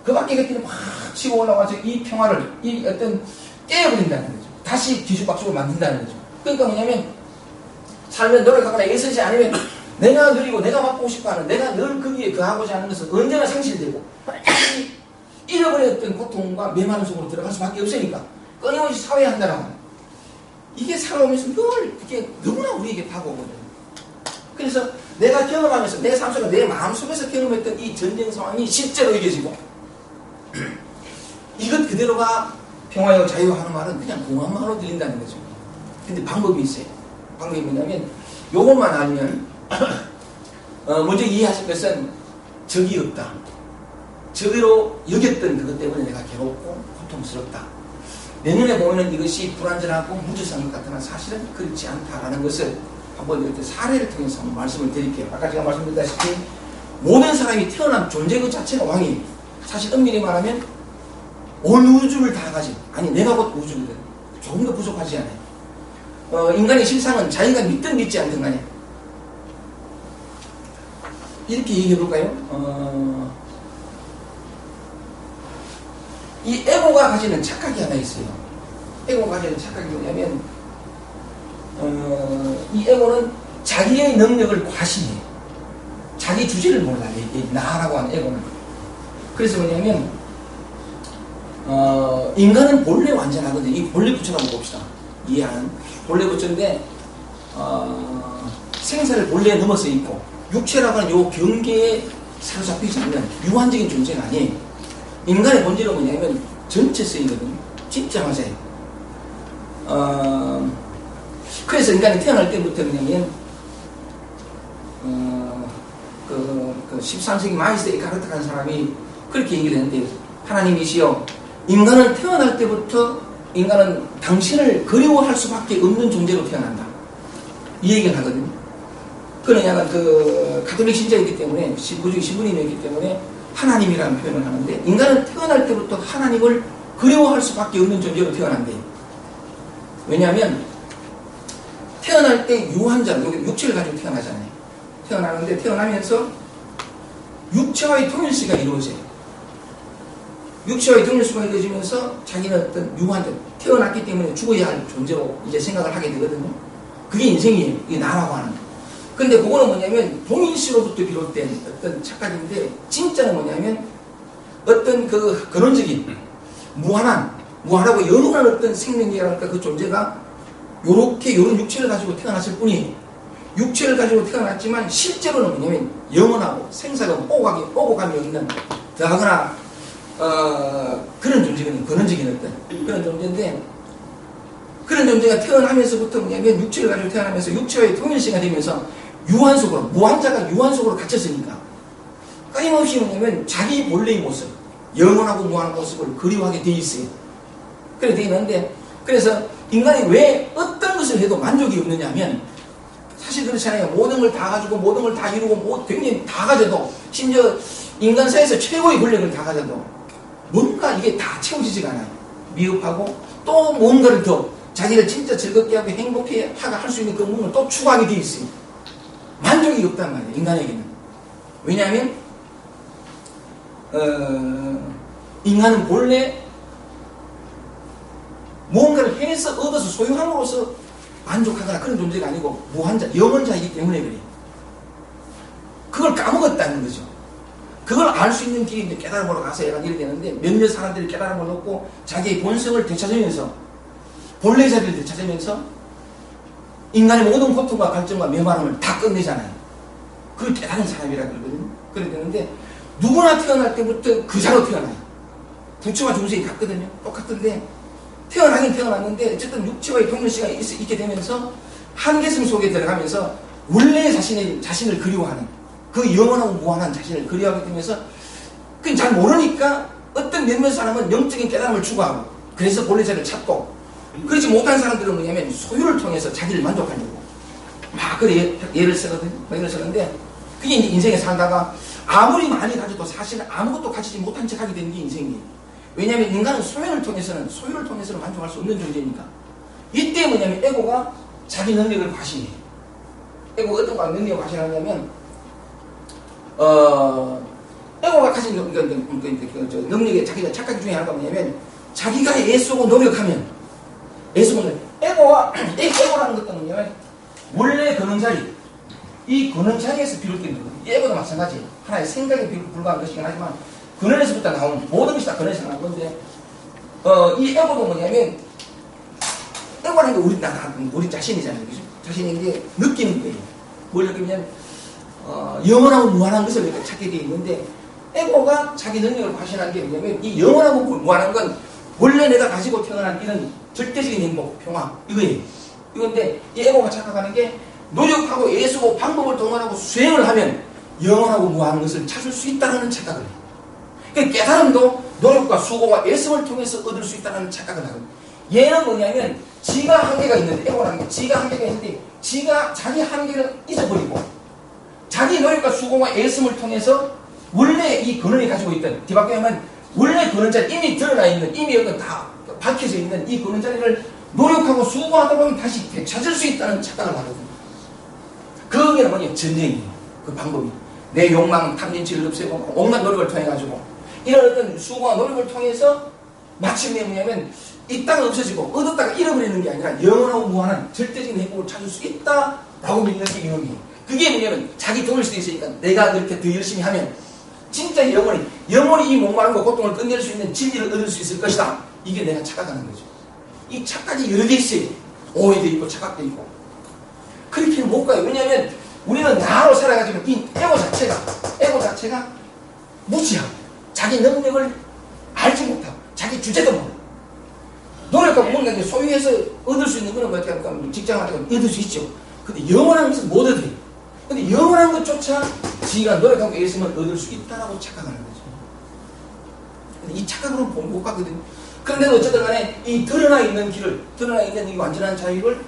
그 밖에 것들이 막 치고 올라와서 이 평화를 이 어떤 깨어버린다는 거죠. 다시 뒤죽박죽을 만든다는 거죠. 그러니까 뭐냐면 삶에 노력하거나 애쓰지 않으면 내가 누리고 내가 맛보고 싶어하는 내가 늘 거기에 거하고자 하는 것은 언제나 생실되고 잃어버렸던 고통과 메마른 속으로 들어갈 수밖에 없으니까 끊임없이 사회한다라고 하는 이게 살아오면서 늘 이게 너무나 우리에게 다가오거든요. 그래서 내가 경험하면서 내 삶 속에 내 마음속에서 경험했던 이 전쟁 상황이 실제로 이겨지고 이것 그대로가 평화요 자유 하는 말은 그냥 공항말로 들린다는 거죠. 근데 방법이 있어요. 방법이 뭐냐면 요것만 알면 먼저 이해하실 것은 적이 없다. 적으로 여겼던 그것 때문에 내가 괴롭고 고통스럽다. 내 눈에 보면 이것이 불안전하고 무질서한 것 같으나 사실은 그렇지 않다라는 것을 한번 이렇게 사례를 통해서 한번 말씀을 드릴게요. 아까 제가 말씀드렸다시피 모든 사람이 태어난 존재 그 자체가 왕이에요. 사실 엄밀히 말하면 온 우주를 다 가진 내가 곧 우주거든. 조금 더 부족하지 않아요. 인간의 실상은 자기가 믿든 믿지 않든 간에 이렇게 얘기해 볼까요? 이 에고가 가지는 착각이 하나 있어요. 에고가 가지는 착각이 뭐냐면 이 에고는 자기의 능력을 과신해요. 자기 주제를 몰라. 이 나라고 하는 에고는. 그래서 뭐냐면 인간은 본래 완전하거든요. 이 본래 부처를 한번 봅시다. 이해하는 본래 부처인데 생사를 본래 넘어서 있고 육체라고 하는 요 경계에 사로잡히지 않는 유한적인 존재가 아니에요. 인간의 본질은 뭐냐면 전체성이거든요. 진짜 맞아요. 그래서 인간이 태어날 때부터 뭐냐면 그 13세기 마이스터 에카르트라는 사람이 그렇게 얘기를 했는데, 하나님이시여, 인간은 태어날 때부터 인간은 당신을 그리워할 수밖에 없는 존재로 태어난다, 이 얘기를 하거든요. 그는 약간 그 가톨릭 신자이기 때문에, 부족이 신부님이기 때문에 하나님이라는 표현을 하는데, 인간은 태어날 때부터 하나님을 그리워할 수밖에 없는 존재로 태어난대요. 왜냐하면 태어날 때 유한자, 여기 육체를 가지고 태어나잖아요. 태어나는데 태어나면서 육체와의 통일시가 이루어져요. 육체와의 통일시가 이루어지면서 자기는 어떤 유한자, 태어났기 때문에 죽어야 할 존재로 이제 생각을 하게 되거든요. 그게 인생이에요. 이게 나라고 하는 거. 근데 그거는 뭐냐면 동일시로부터 비롯된 어떤 착각인데, 진짜는 뭐냐면 어떤 그 근원적인 무한하고 영원한 어떤 생명이랄까, 그 존재가 요런 육체를 가지고 태어났을 뿐이에요. 육체를 가지고 태어났지만 실제로는 뭐냐면 영원하고 생사가 오고 감이 없는, 더하거나 그런 존재거든요. 근원적인 어떤 그런 존재인데, 그런 존재가 태어나면서부터 뭐냐면 육체를 가지고 태어나면서 육체와의 통일시가 되면서 유한속으로, 무한자가 유한속으로 갇혔으니까 끊임없이 뭐냐면 자기 본래의 모습, 영원하고 무한한 모습을 그리워하게 돼 있어요. 그래 돼 있는데, 그래서 인간이 왜 어떤 것을 해도 만족이 없느냐 하면, 사실 그렇잖아요. 모든 걸 다 가지고 모든 걸 다 이루고 굉장히 다 가져도, 심지어 인간 사회에서 최고의 권력을 다 가져도 뭔가 이게 다 채워지지가 않아요. 미흡하고, 또 뭔가를 더 자기를 진짜 즐겁게 하고 행복해 할 수 있는 그 부분을 또 추구하게 돼 있어요. 만족이 없단 말이에요, 인간에게는. 왜냐하면 인간은 본래 뭔가를 해서 얻어서 소유함으로써 만족하거나 그런 존재가 아니고 무한자, 영원자이기 때문에 그래요. 그걸 까먹었다는 거죠. 그걸 알 수 있는 길이 이제 깨달음으로 가서 약간 이렇게 되는데, 몇몇 사람들이 깨달음을 얻고 자기의 본성을 되찾으면서, 본래 자리를 되찾으면서 인간의 모든 고통과 갈증과 메마름을 다 끝내잖아요. 그걸 깨달은 사람이라 그러거든요. 그래 되는데, 누구나 태어날 때부터 그 자로 태어나요. 부처와 중생이 같거든요. 똑같은데, 태어나긴 태어났는데 어쨌든 육체와의 동일시가 있게 되면서 한계성 속에 들어가면서 원래의 자신을 그리워하는, 그 영원하고 무한한 자신을 그리워하게 되면서, 그건 잘 모르니까 어떤 몇몇 사람은 영적인 깨달음을 추구하고, 그래서 본래 자리를 찾고, 그렇지 못한 사람들은 뭐냐면 소유를 통해서 자기를 만족하려고 막 그래 예를 쓰거든요. 예를 쓰는데, 그게 이제 인생에 살다가 아무리 많이 가져도 사실은 아무것도 가지지 못한 척 하게 되는 게 인생이에요. 왜냐하면 인간은 소유를 통해서는 만족할 수 없는 존재니까. 이때 뭐냐면 에고가 자기 능력을 과신해요. 에고가 어떤 능력을 과신하냐면, 에고가 가진 능력의 자기가 착각 중에 하나가 뭐냐면, 자기가 애쓰고 노력하면, 에고라는 것도 뭐냐면 원래 근원자리, 이 근원자리에서 비롯된 거거든요. 에고도 마찬가지예요. 하나의 생각에 불과한 것이긴 하지만 근원에서부터 나온 모든 것이 다 근원에서 나온 건데, 이 에고도 뭐냐면, 에고라는 게 우리 자신이잖아요. 그죠? 자신인데 느끼는 거예요. 뭘 느끼면 영원하고 무한한 것을 이렇게 찾게 되어 있는데, 에고가 자기 능력을 과신한 게 뭐냐면, 이 영원하고 무한한 건 원래 내가 가지고 태어난 이런 절대적인 행복, 평화, 이거예요. 이건데, 이 에고가 착각하는 게, 노력하고 애쓰고 방법을 동원하고 수행을 하면 영원하고 무한한 것을 찾을 수 있다는 착각을 해요. 그러니까 깨달음도 노력과 수고와 애씀을 통해서 얻을 수 있다는 착각을 하거든요. 얘는 뭐냐면, 지가 한계가 있는데, 에고라는 게 지가 한계가 있는데, 지가 자기 한계를 잊어버리고, 자기 노력과 수고와 애씀을 통해서 원래 이 근원이 가지고 있던, 뒤바뀌어 하면 원래 근원자리, 이미 드러나 있는, 이미 여기 다 밝혀져 있는 이 근원자리를 노력하고 수고하다 보면 다시 되찾을 수 있다는 착각을 하거든요. 그게 뭐냐? 전쟁이에요. 그 방법이. 내 욕망, 탐진치를 없애고 온갖 노력을 통해 가지고, 이런 어떤 수고와 노력을 통해서 마침내 뭐냐면 이 땅은 없어지고 얻었다가 잃어버리는 게 아니라 영원하고 무한한 절대적인 행복을 찾을 수 있다라고 믿는 게 이놈이에요. 그게 뭐냐면 자기 돈을 수도 있으니까 내가 그렇게 더 열심히 하면 진짜 영원히 이 목마름과 고통을 끝낼 수 있는 진리를 얻을 수 있을 것이다. 이게 내가 착각하는 거죠. 이 착각이 여러 개 있어요. 오해도 있고 착각도 있고. 그렇게는 못 가요. 왜냐하면 우리는 나로 살아가지고 이 에고 자체가 무지하고 자기 능력을 알지 못하고 자기 주제도 모르고 노력하고 뭔가 이제 소유해서 얻을 수 있는 거는 뭐 어떻게 할까? 직장 같은 거 얻을 수 있죠. 근데 영원한 것은 못 얻어요. 근데 영원한 것조차 지가 노력하고 애쓰면 얻을 수 있다라고 착각하는 거죠. 근데 이 착각으로는 못 가거든요. 그런데 어쨌든 간에 이 드러나 있는 길을, 드러나 있는 이 완전한 자유를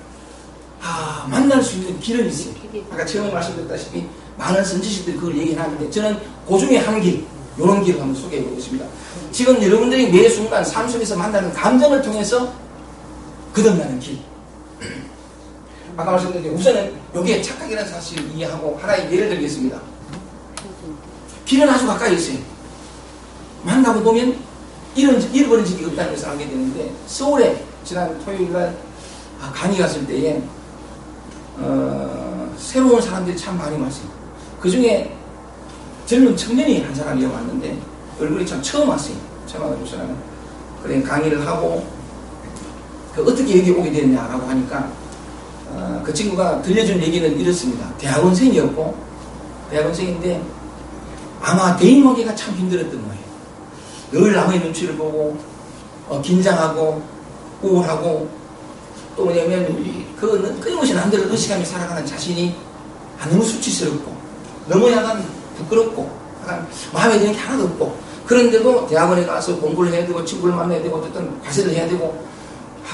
만날 수 있는 길은 있어요. 아까 처음에 말씀드렸다시피 많은 선지식들이 그걸 얘기하는데 저는 그 중에 한 길, 이런 길을 한번 소개해 보겠습니다. 지금 여러분들이 매 순간 삶 속에서 만나는 감정을 통해서 거듭나는 길. 아까 말씀드린 우선은 여기에 착각이라는 사실을 이해하고 하나의 예를 들겠습니다. 길은 아주 가까이 있어요. 만나고 보면 잃어버린 적이 없다는 것을 알게 되는데 서울에 지난 토요일날 강의 갔을 때에 새로운 사람들이 참 많이 왔어요. 그 중에 젊은 청년이 한 사람이 왔는데 얼굴이 참 처음 왔어요. 처음 와가지고서는 그래 강의를 하고 어떻게 여기 오게 됐냐라고 하니까 그 친구가 들려준 얘기는 이렇습니다. 대학원생이었고 대학원생인데 아마 대인관계가 참 힘들었던 거예요. 늘 남의 눈치를 보고 긴장하고 우울하고 또 뭐냐면 끊임없이 남들을 의식하며 살아가는 자신이 너무 수치스럽고 너무 약간 부끄럽고 약간 마음에 드는 게 하나도 없고 그런데도 대학원에 가서 공부를 해야 되고 친구를 만나야 되고 어쨌든 과세를 해야 되고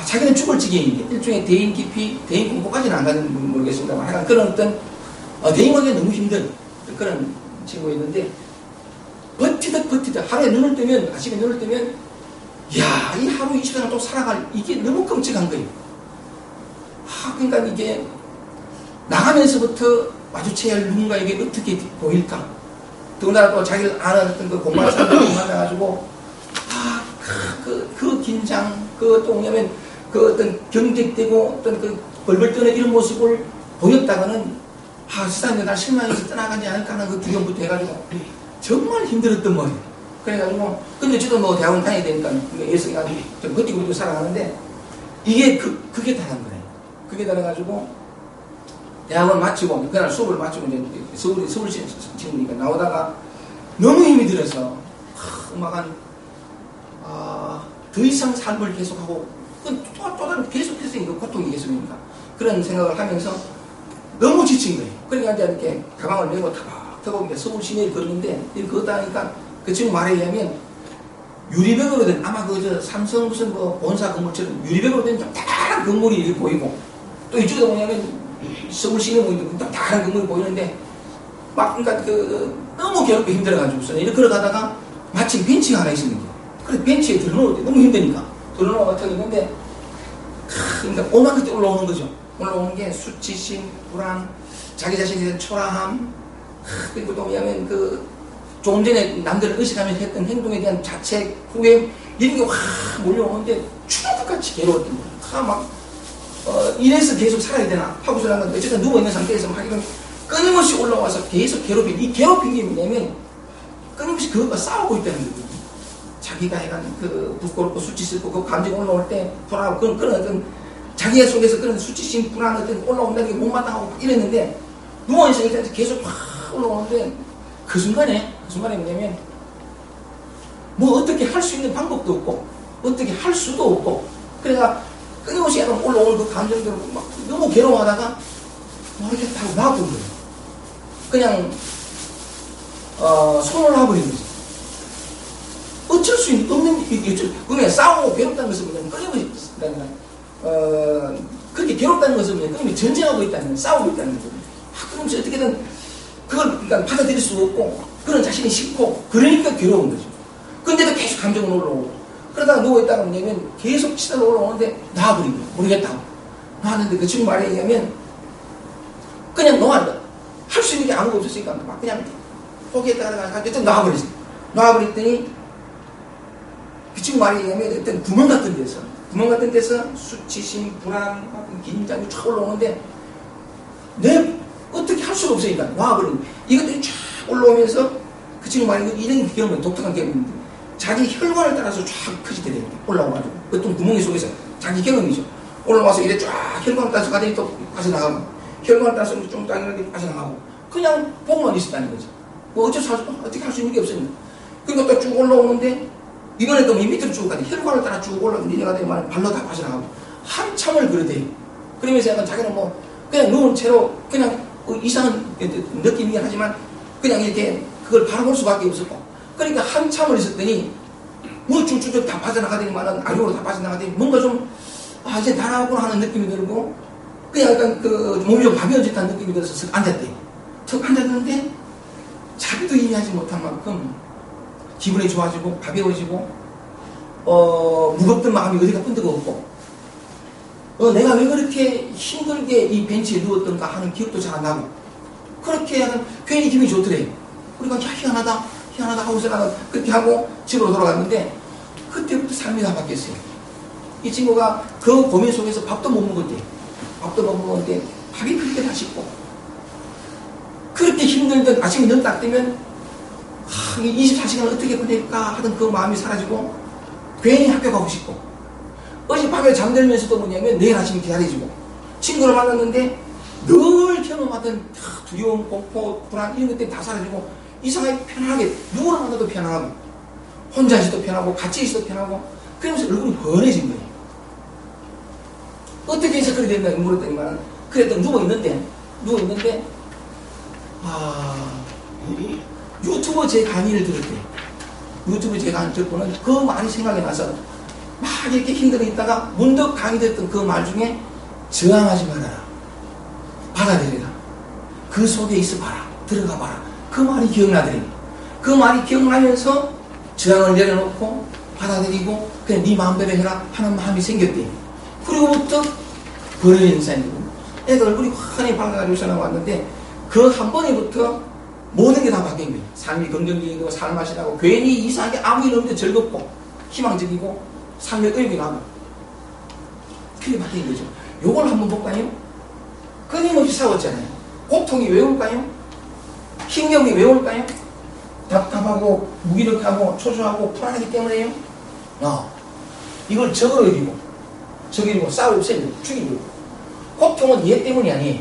자기는 죽을 지경인 게 일종의 대인 깊이 대인 공부까지는 안 가는 분 모르겠습니다만 하여간 그런 어떤 대인관계가 너무 힘든 그런 친구였는데 버티듯 하루에 눈을 뜨면 아침에 눈을 뜨면 이야 이 하루 20시간을 또 살아갈 이게 너무 끔찍한 거예요. 그러니까 이게 나가면서부터 마주쳐야 할 누군가에게 어떻게 보일까? 더군다나 또 자기를 아는 어떤 그 공부하는 사람들을 만나가지고 그 긴장 또 뭐냐면 그 어떤 경직되고 어떤 그 벌벌 떠는 이런 모습을 보였다가는 세상에 날 실망해서 떠나가지 않을까 하는 그 두려움부터 해가지고 정말 힘들었던 거예요. 그래가지고 근데 저도 뭐 대학원 다녀야 되니까 예수가 좀 버티고 살아가는데 이게 그게 다른 거예요. 그게 다르가지고 대학원 마치고 그날 수업을 마치고 이제 서울 친구니까 나오다가 너무 힘이 들어서 막 더 이상 삶을 계속하고 또 다른 계속해서 이거 고통이 계속이니까 그런 생각을 하면서 너무 지친 거예요. 그러니까 이제 이렇게 가방을 메고 타고 서울 시내를 걷는데 이렇게 걷다 하니까 그 친구 말에 의하면 유리벽으로 된 아마 그 삼성 무슨 뭐 본사 건물처럼 유리벽으로 된 좀 다양한 건물이 이렇게 보이고 또 이쪽에 보면 서울 시내 보이는 좀 다양한 건물이 보이는데 막 그러니까 너무 괴롭고 힘들어가지고서 이렇게 걸어가다가 마침 벤치가 하나 있었는 거예요. 그래서 벤치에 들어놓을 때 너무 힘드니까 들어놓은 것 같은 있는데 그러니까 오만 그때 올라오는 거죠. 올라오는 게 수치심, 불안, 자기 자신에 대한 초라함 그리고 또 뭐냐면 조금 전에 남들을 의식하면서 했던 행동에 대한 자책, 후회 이런 게 확 몰려오는데 죽을것같이 괴로웠던 거예요. 이래서 계속 살아야 되나 하고서 는 어쨌든 누워있는 상태에서 막 이런 끊임없이 올라와서 계속 괴롭힌 이 괴롭힌 게 뭐냐면 끊임없이 그것과 싸우고 있다는 거거든요. 자기가 해간 부끄럽고 수치스럽고 그 감정이 올라올 때 불안하고 그런 어떤 자기 속에서 그런 수치심 불안 어떤 올라온다는 게 못마땅하고 이랬는데 누워있으니까 계속 확 올라오는데 그 순간에 뭐냐면 뭐 어떻게 할 수 있는 방법도 없고 어떻게 할 수도 없고 그래서 끊임없이 약간 올라오는 그 감정들을 막 너무 괴로워하다가 모르겠다 하고 놔둔 거예요. 그냥 손을 놔버린 거죠. 어쩔 수 없는 그냥 싸우고 괴롭다는 것은 뭐냐면 끊임없이 그렇게 괴롭다는 것은 뭐냐면 끊임없이 전쟁하고 있다는 거예요. 싸우고 있다는 거죠. 끊임없이 어떻게든 그걸 그러니까 받아들일 수 없고 그런 자신이 싫고 그러니까 괴로운 거죠. 근데도 계속 감정은 올라오고 그러다가 누워있다가 뭐냐면 계속 치달아 올라오는데 놔버린 거예요. 모르겠다고 놔는데 그 친구 말에 의하면 그냥 놓았다. 할 수 있는 게 아무것도 없었으니까 막 그냥 포기했다가 어쨌든 놔버렸어요. 놔버렸더니 그 친구 말에 의하면 어떤 구멍 같은 데서 수치심, 불안, 긴장이 쫙 올라오는데 어떻게 할 수가 없으니까 놔버린 거예요. 이것들이 쫙 올라오면서 그 친구 말에 이런 경험은 독특한 경험인데 자기 혈관을 따라서 쫙 퍼지게 올라와가지고 어떤 구멍이 속에서 자기 경험이죠. 올라와서 이래 쫙 혈관을 따라서 가더니 또 빠져나가고 혈관을 따라서 좀 따라서 빠져나가고 그냥 보고만 있었다는 거죠. 뭐 어떻게 할 수 있는 게 없으니까. 그리고 또 쭉 올라오는데 이번에 또 밑으로 쭉 가니 혈관을 따라 쭉 올라 내려가더니 발로 다 빠져나가고 한참을 그러대요. 그러면서 약간 자기는 뭐 그냥 누운 채로 그냥 이상한 느낌이긴 하지만 그냥 이렇게 그걸 바라볼 수밖에 없었고, 그러니까 한참을 있었더니 뭐 쭉쭉쭉 다 빠져나가더니만은 안쪽으로 다 빠져나가더니 뭔가 좀 이제 나라구나 하는 느낌이 들고 그냥 약간 그 몸이 좀 가벼워졌다는 느낌이 들어서 슥 앉았대요. 툭 앉았는데 자기도 이해하지 못한 만큼 기분이 좋아지고 가벼워지고 무겁던 마음이 어디가 끈적 없고 내가 왜 그렇게 힘들게 이 벤치에 누웠던가 하는 기억도 잘 안 나고 그렇게 하는 괜히 기분이 좋더래요. 우리가 희한하다 하고서 나는 그렇게 하고 집으로 돌아갔는데 그때부터 삶이 다 바뀌었어요. 이 친구가 그 고민 속에서 밥도 못 먹었대요. 밥도 못 먹었는데 밥이 그렇게 다 식고 그렇게 힘들던 아침에 눈 딱 뜨면 24시간을 어떻게 보낼까 하던 그 마음이 사라지고 괜히 학교 가고 싶고 어젯밤에 잠들면서도 뭐냐면 내일 아침에 기다려지고 친구를 만났는데 늘 경험하던 두려움, 공포, 불안 이런 것들이 다 사라지고 이상하게 편안하게 누구를 만나도 편안하고 혼자 있어도 편하고 같이 있어도 편하고 그러면서 얼굴이 훤해진 거예요. 어떻게 해서 그렇게 됐나 물었더니만 그랬더니 누워있는데 유튜브 제 강의를 들었대요. 유튜브 제 강의를 듣고는 그 말이 생각이 나서 막 이렇게 힘들어 있다가 문득 강의 듣던 그 말 중에 저항하지 말아라, 받아들여라, 그 속에 있어 봐라, 들어가 봐라, 그 말이 기억나더니 그 말이 기억나면서 저항을 내려놓고 받아들이고 그냥 네 마음대로 해라 하는 마음이 생겼대요. 그리고부터 버려진 사람이고 애들 얼굴이 환히 밝아가지고 전화 왔는데 그 한 번에부터 모든 게 다 바뀐 거예요. 삶이 긍정적이고 살맛이 나고 괜히 이상하게 아무 일 없는데 즐겁고 희망적이고 삶에 의욕이 나고 그게 바뀐 거죠. 요걸 한번 볼까요? 끊임없이 싸웠잖아요. 고통이 왜 올까요? 힘겨움이 왜 올까요? 답답하고 무기력하고 초조하고 불안하기 때문에요. 이걸 저버리고 싸우고 없애고 죽이고. 고통은 얘 때문이 아니에요.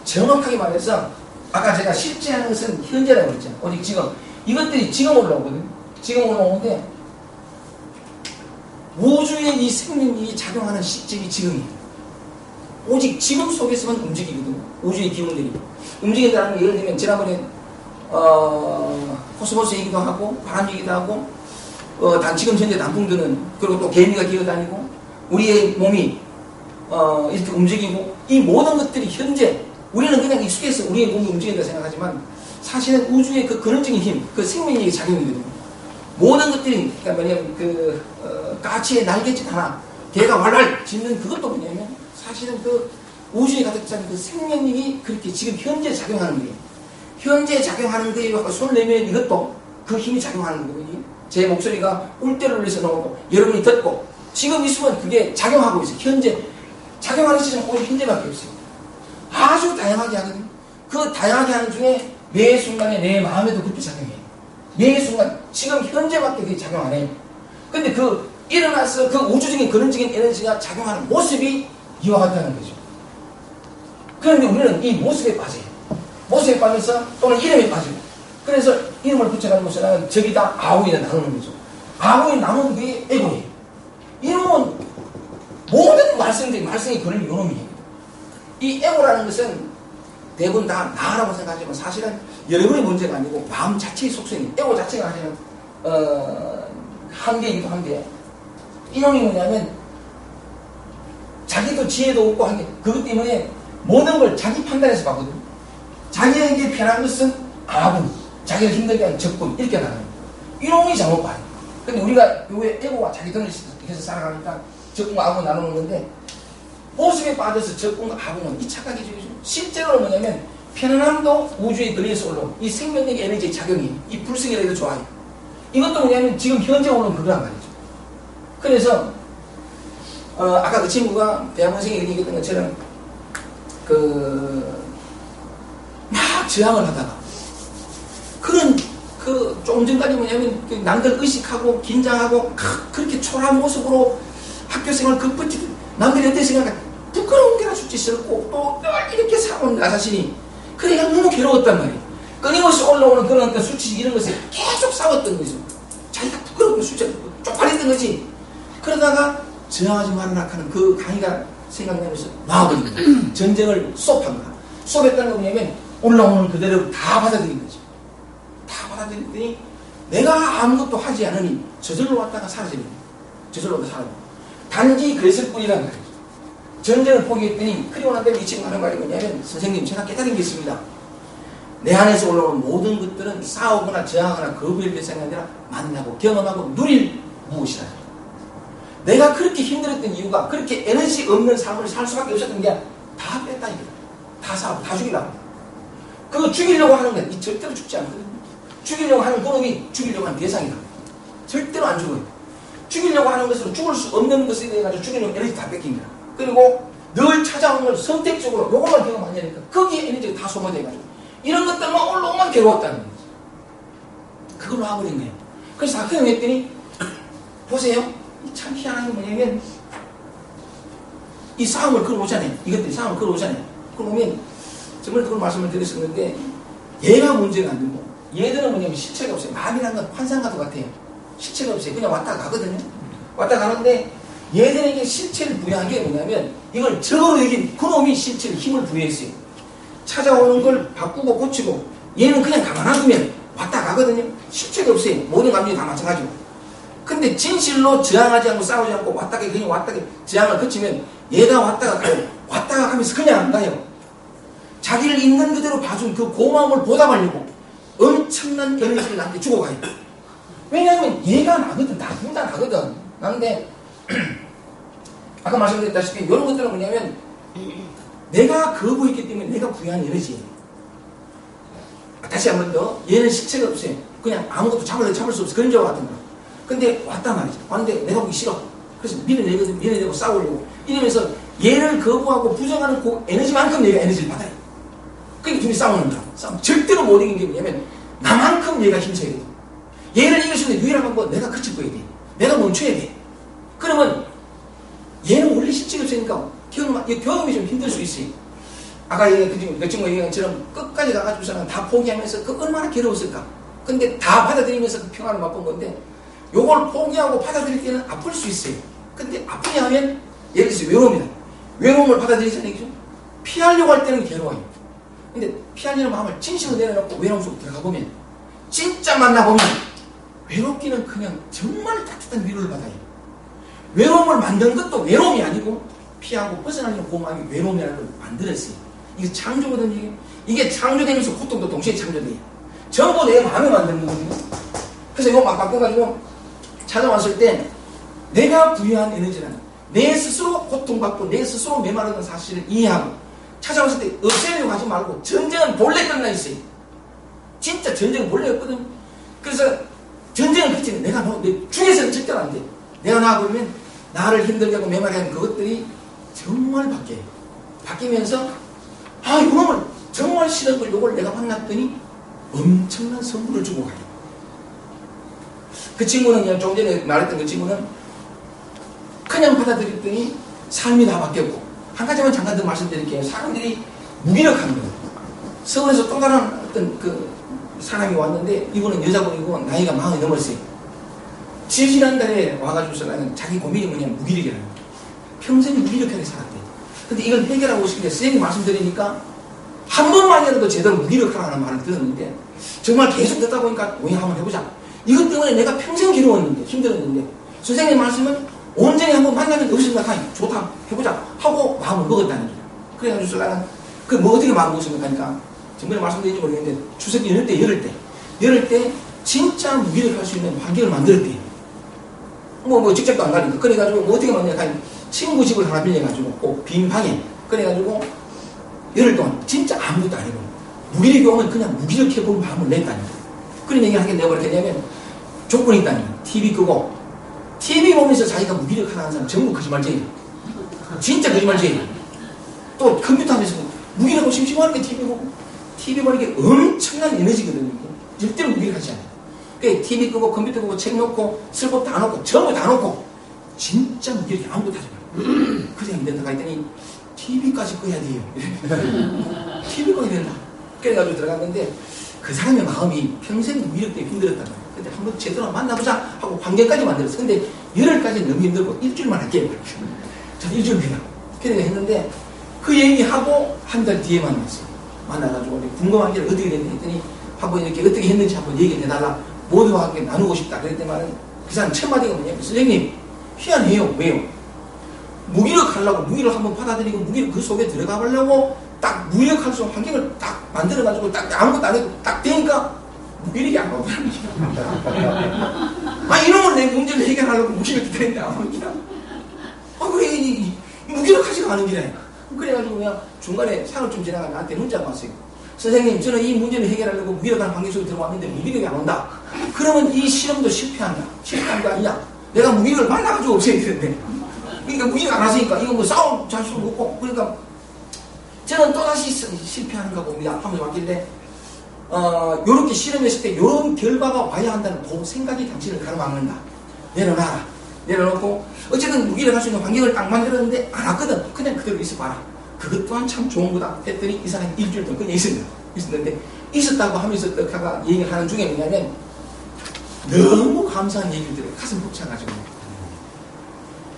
정확하게 말해서 아까 제가 실제하는 것은 현재라고 했잖아요. 오직 지금 이것들이 지금 올라오거든요. 지금 올라오는데 우주의 이 생명력이 작용하는 시점이 지금이에요. 오직 지금 속에서만 움직이거든요. 우주의 기운들이 움직인다는 게 예를 들면 지난번에 코스모스 얘기도 하고 바람 얘기도 하고 지금 현재 단풍 드는 그리고 또 개미가 기어다니고 우리의 몸이 이렇게 움직이고 이 모든 것들이 현재 우리는 그냥 익숙해서 우리의 몸이 움직인다 생각하지만 사실은 우주의 그 근원적인 힘, 그 생명력의 작용이거든요. 모든 것들이 그러니까 뭐냐면 까치의 날갯짓 하나 개가 왈왈 짖는 그것도 뭐냐면 사실은 그 우주에 가득 찬 그 생명력이 그렇게 지금 현재 작용하는 거예요. 현재 작용하는 거에 손을 내면 이것도 그 힘이 작용하는 거거든요. 제 목소리가 울대를 울려서 나오고 여러분이 듣고 지금 이 순간 그게 작용하고 있어요. 현재 작용하는 시점 오직 현재밖에 없어요. 아주 다양하게 하거든요. 그 다양하게 하는 중에 매 순간에 내 마음에도 그렇게 작용해요. 매 순간 지금 현재밖에 그게 작용 안 해요. 근데 그 일어나서 그 우주적인 근원적인 에너지가 작용하는 모습이 이와 같다는 거죠. 그런데 우리는 이 모습에 빠져요. 모습에 빠져서 또는 이름에 빠지고 그래서 이름을 붙여가지고서 저기다 아우이를 나누는 거죠. 아우이 나누는 게 에고예요. 이놈은 모든 말씀이 그런 요놈이에요. 이 에고라는 것은 대부분 다 나라고 생각하지만 사실은 여러분의 문제가 아니고 마음 자체의 속성이 에고 자체가 하시는 한계이기도 한데 이놈이 뭐냐면 자기도 지혜도 없고 한게 그것 때문에 모든 걸 자기 판단해서 봤거든요. 자기에게 편한 것은 아군, 자기가 힘들게 하는 적군 이렇게 나가요. 이놈이 잘못 봐요. 근데 우리가 왜 에고와 자기 돈을 해서 살아가니까 적군과 아군 나누는 건데 모습에 빠져서 적군과 아군은 이 착각이 중요죠. 실제로는 뭐냐면 편안함도 우주의 근원에서 올라온 이 생명력 에너지의 작용이 이 불성이라도 좋아요. 이것도 뭐냐면 지금 현재 올라온 그거란 말이죠. 그래서 아까 그 친구가 대학원생이 얘기했던 것처럼 막 저항을 하다가 그런 조금 전까지 뭐냐면 남들 의식하고 긴장하고 그렇게 초라한 모습으로 학교생활 버티고 남들이 어떻게 생각할까 부끄러운 게나 수치스럽고 또 이렇게 살아온 나 자신이 그러니까 너무 괴로웠단 말이에요. 끊임없이 올라오는 그런 수치 이런 것에 계속 싸웠던 거죠. 자기가 부끄럽고 뭐 수천 쪽팔렸던 거지. 그러다가 저항하지 말라 하는 그 강의가 생각나면서 나와버립니다. 전쟁을 수업한 거야. 수업했다는 거 뭐냐면 올라오는 그대로 다 받아들인 거지. 다 받아들였더니 내가 아무것도 하지 않으니 저절로 왔다가 사라집니다. 저절로 왔다가 사라집니다. 단지 그랬을 뿐이란 말이죠. 전쟁을 포기했더니 그리고 난 다음에 이 친구가 하는 말이 뭐냐면 선생님 제가 깨달은 게 있습니다. 내 안에서 올라오는 모든 것들은 싸우거나 저항하거나 거부할 대상이 아니라 만나고 경험하고 누릴 무엇이다. 내가 그렇게 힘들었던 이유가 그렇게 에너지 없는 삶을 살 수밖에 없었던 게 다 뺐다니까. 다 싸우고 다 죽이려고. 그거 죽이려고 하는 건 절대로 죽지 않거든요. 죽이려고 하는 그놈이 죽이려고 하는 대상이다. 절대로 안 죽어요. 죽이려고 하는 것으로 죽을 수 없는 것에 대해 가지고 죽이려고 에너지 다 뺏긴 거야. 그리고 늘 찾아오는 걸 선택적으로 요것만 경험 안 하니까 거기에 에너지가 다 소모돼가지고 이런 것들만 올라오면 괴로웠다는 거지. 그걸로 와버린 거예요. 그래서 다 경험했더니 보세요. 참 희한한 게 뭐냐면 이 싸움을 걸어오잖아요. 이것들이 싸움을 걸어오잖아요. 그러면 정말 그걸 말씀을 드렸었는데 얘가 문제가 안 되고 얘들은 뭐냐면 실체가 없어요. 마음이라는 건 환상과도 같아요. 실체가 없어요. 그냥 왔다 가거든요. 왔다 가는데 얘들에게 실체를 부여한 게 뭐냐면 이걸 적으로 여긴 그놈이 실체를 힘을 부여했어요. 찾아오는 걸 바꾸고 고치고 얘는 그냥 가만 놔두면 왔다 가거든요. 실체가 없어요. 모든 감정이 다 마찬가지고. 근데 진실로 저항하지 않고 싸우지 않고 왔다 가게 그냥 왔다 가게 저항을 거치면 얘가 왔다가 가요. 왔다가 가면서 그냥 안 가요. 자기를 있는 그대로 봐준 그 고마움을 보답하려고 엄청난 에너지를 나한테 주고 가요. 왜냐하면 얘가 나거든. 둘 다 나거든. 나는데 아까 말씀드렸다시피 이런 것들은 뭐냐면 내가 거부했기 때문에 내가 부여한 에너지예요. 다시 한 번 더 얘는 실체가 없어요. 그냥 아무것도 잡을 수 없어. 그런 줄 같은 거야. 근데 왔단 말이죠. 왔는데 내가 보기 싫어. 그래서 밀어내거든. 밀어내고 싸우려고 이러면서 얘를 거부하고 부정하는 그 에너지만큼 얘가 에너지를 받아요. 그러니까 둘이 싸우는 거야. 싸움 절대로 못 이긴 게 뭐냐면 나만큼 얘가 힘써야 돼. 얘를 이길 수 있는 유일한 방법은 내가 그칠 거야 돼. 내가 멈춰야 돼. 그러면 얘는 원래 실체가 없으니까 경험이 좀 힘들 수 있어요. 아까 그 친구가 얘기한 것처럼 끝까지 가가지고서는 다 포기하면서 그 얼마나 괴로웠을까. 근데 다 받아들이면서 그 평화를 맛본 건데 요걸 포기하고 받아들일 때는 아플 수 있어요. 근데 아프냐 하면 예를 들어서 외로움이다. 외로움을 받아들이잖아요. 피하려고 할 때는 괴로워요. 근데 피하려는 마음을 진심으로 내려놓고 외로움 속으로 들어가 보면 진짜 만나보면 외롭기는 그냥 정말 따뜻한 위로를 받아요. 외로움을 만든 것도 외로움이 아니고 피하고 벗어나려는 그 마음이 외로움이라는 걸 만들었어요. 이게 창조거든요. 이게 창조되면서 고통도 동시에 창조돼요. 전부 내 마음에 만드는 거거든요. 그래서 이거 막 바꿔가지고 찾아왔을 때 내가 부여한 에너지라는 내 스스로 고통받고 내 스스로 메마르는 사실을 이해하고 찾아왔을 때 없애려고 하지 말고 전쟁은 본래 끝나 있어요. 진짜 전쟁은 본래 없거든. 그래서 전쟁은 그렇지. 내가 중에서는 절대로 안 돼. 내가 나와보면 나를 힘들게 하고 메마르게 하는 그것들이 정말 바뀌어요. 바뀌면서 이놈을 정말 싫은 걸 요걸 내가 만났더니 엄청난 선물을 주고 가요. 그 친구는 좀 전에 말했던 그 친구는 그냥 받아들였더니 삶이 다 바뀌었고 한 가지만 잠깐 더 말씀드릴게요. 사람들이 무기력한 거예요. 서울에서 또 다른 어떤 그 사람이 왔는데 이분은 여자분이고 나이가 40이 넘었어요. 지난달에 와가지고서 나는 자기 고민이 뭐냐면 무기력이라는 거예요. 평생 무기력하게 살았대요. 근데 이걸 해결하고 싶은데 선생님이 말씀드리니까 한 번만이라도 제대로 무기력하라는 말을 들었는데 정말 계속 듣다 보니까 왜 한번 해보자. 이것 때문에 내가 평생 괴로웠는데 힘들었는데 선생님 말씀은 온전히 한번 만나면 어디서 생각하니 좋다 해보자 하고 마음을 먹었다는 거예요. 그래가지고 나는 뭐 어떻게 마음을 먹었습니까 하니까 정말 말씀드릴지 모르겠는데 추석 열흘 때 진짜 무기력할 수 있는 환경을 만들었대요. 뭐 직접도 안 가니까. 그래가지고 뭐 어떻게 만드냐 친구 집을 하나 빌려가지고 꼭 빈 방에 그래가지고 열흘 동안 진짜 아무것도 안 해보고 무기력이 오면 그냥 무기력해볼 마음을 냈다는 거예요. 그런 얘기 하게 내가 뭐라 했냐면 조건이 있다는 거예요. TV 끄고 TV 보면서 자기가 무기력하다는 사람 전부 거짓말쟁이야. 진짜 거짓말쟁이야. 또 컴퓨터 하면서 무기력하고 심심하니까 TV 보는 게 엄청난 에너지거든요. 절대로 무기력하지 않아요. 그러니까 TV 끄고 컴퓨터 끄고 책 놓고 쓸 것 다 놓고 전부 다 놓고 진짜 무기력이 아무것도 하지 말아요. 그래 힘들다 했더니 TV까지 꺼야 돼요. TV 꺼야 된다. 그래가지고 들어갔는데 그 사람의 마음이 평생 무기력 때문에 힘들었단 말이에요. 근데 한번 제대로 만나보자 하고 환경까지 만들었어. 근데 열흘까지 너무 힘들고 일주일만 할게요. 저 일주일이나. 그렇게 했는데 그 얘기하고 한 달 뒤에 만났어요. 만나가지고 궁금한 게 어떻게 됐냐 했더니 한번 이렇게 어떻게 했는지 한번 얘기해달라. 모두와 함께 나누고 싶다. 그랬더니만은 그 사람 첫 마디가 뭐냐면 선생님 희한해요. 왜요? 무기력하려고 무기력 한번 받아들이고 무기력 그 속에 들어가 보려고 딱 무기력할 수 있는 환경을 딱 만들어가지고 딱 아무것도 안 해도 딱 되니까 무기력이 안 나오더라는 거야. 아 이놈을 내 문제를 해결하려고 무기력이 되는데 안 오니까. 아 그래 이 무기력하지가 않은 기라. 그래가지고 그냥 중간에 산을 좀 지나가 나한테 문자가 왔어요. 선생님 저는 이 문제를 해결하려고 무기력한 환경 속에 들어왔는데 무기력이 안 온다. 그러면 이 실험도 실패한다. 실패한 거 아니냐. 내가 무기력을 만나가지고 없애야 되는데. 그러니까 무기가 안 왔으니까 이거 뭐 싸움 잘 수도 없고 그러니까 저는 또다시 실패하는가 봅니다 하면서 왔길래 요렇게 실험했을 때 요런 결과가 와야 한다는 그 생각이 당신을 가로막는다. 내려놔라. 내려놓고 어쨌든 무기를 할 수 있는 환경을 딱 만들었는데 안 왔거든. 그냥 그대로 있어봐라. 그것 또한 참 좋은 거다 했더니 이 사람이 일주일 동안 그냥 있었는데 있었다고 하면서 떡하가 얘기를 하는 중에 뭐냐면 너무 감사한 얘기들을 가슴 벅차가지고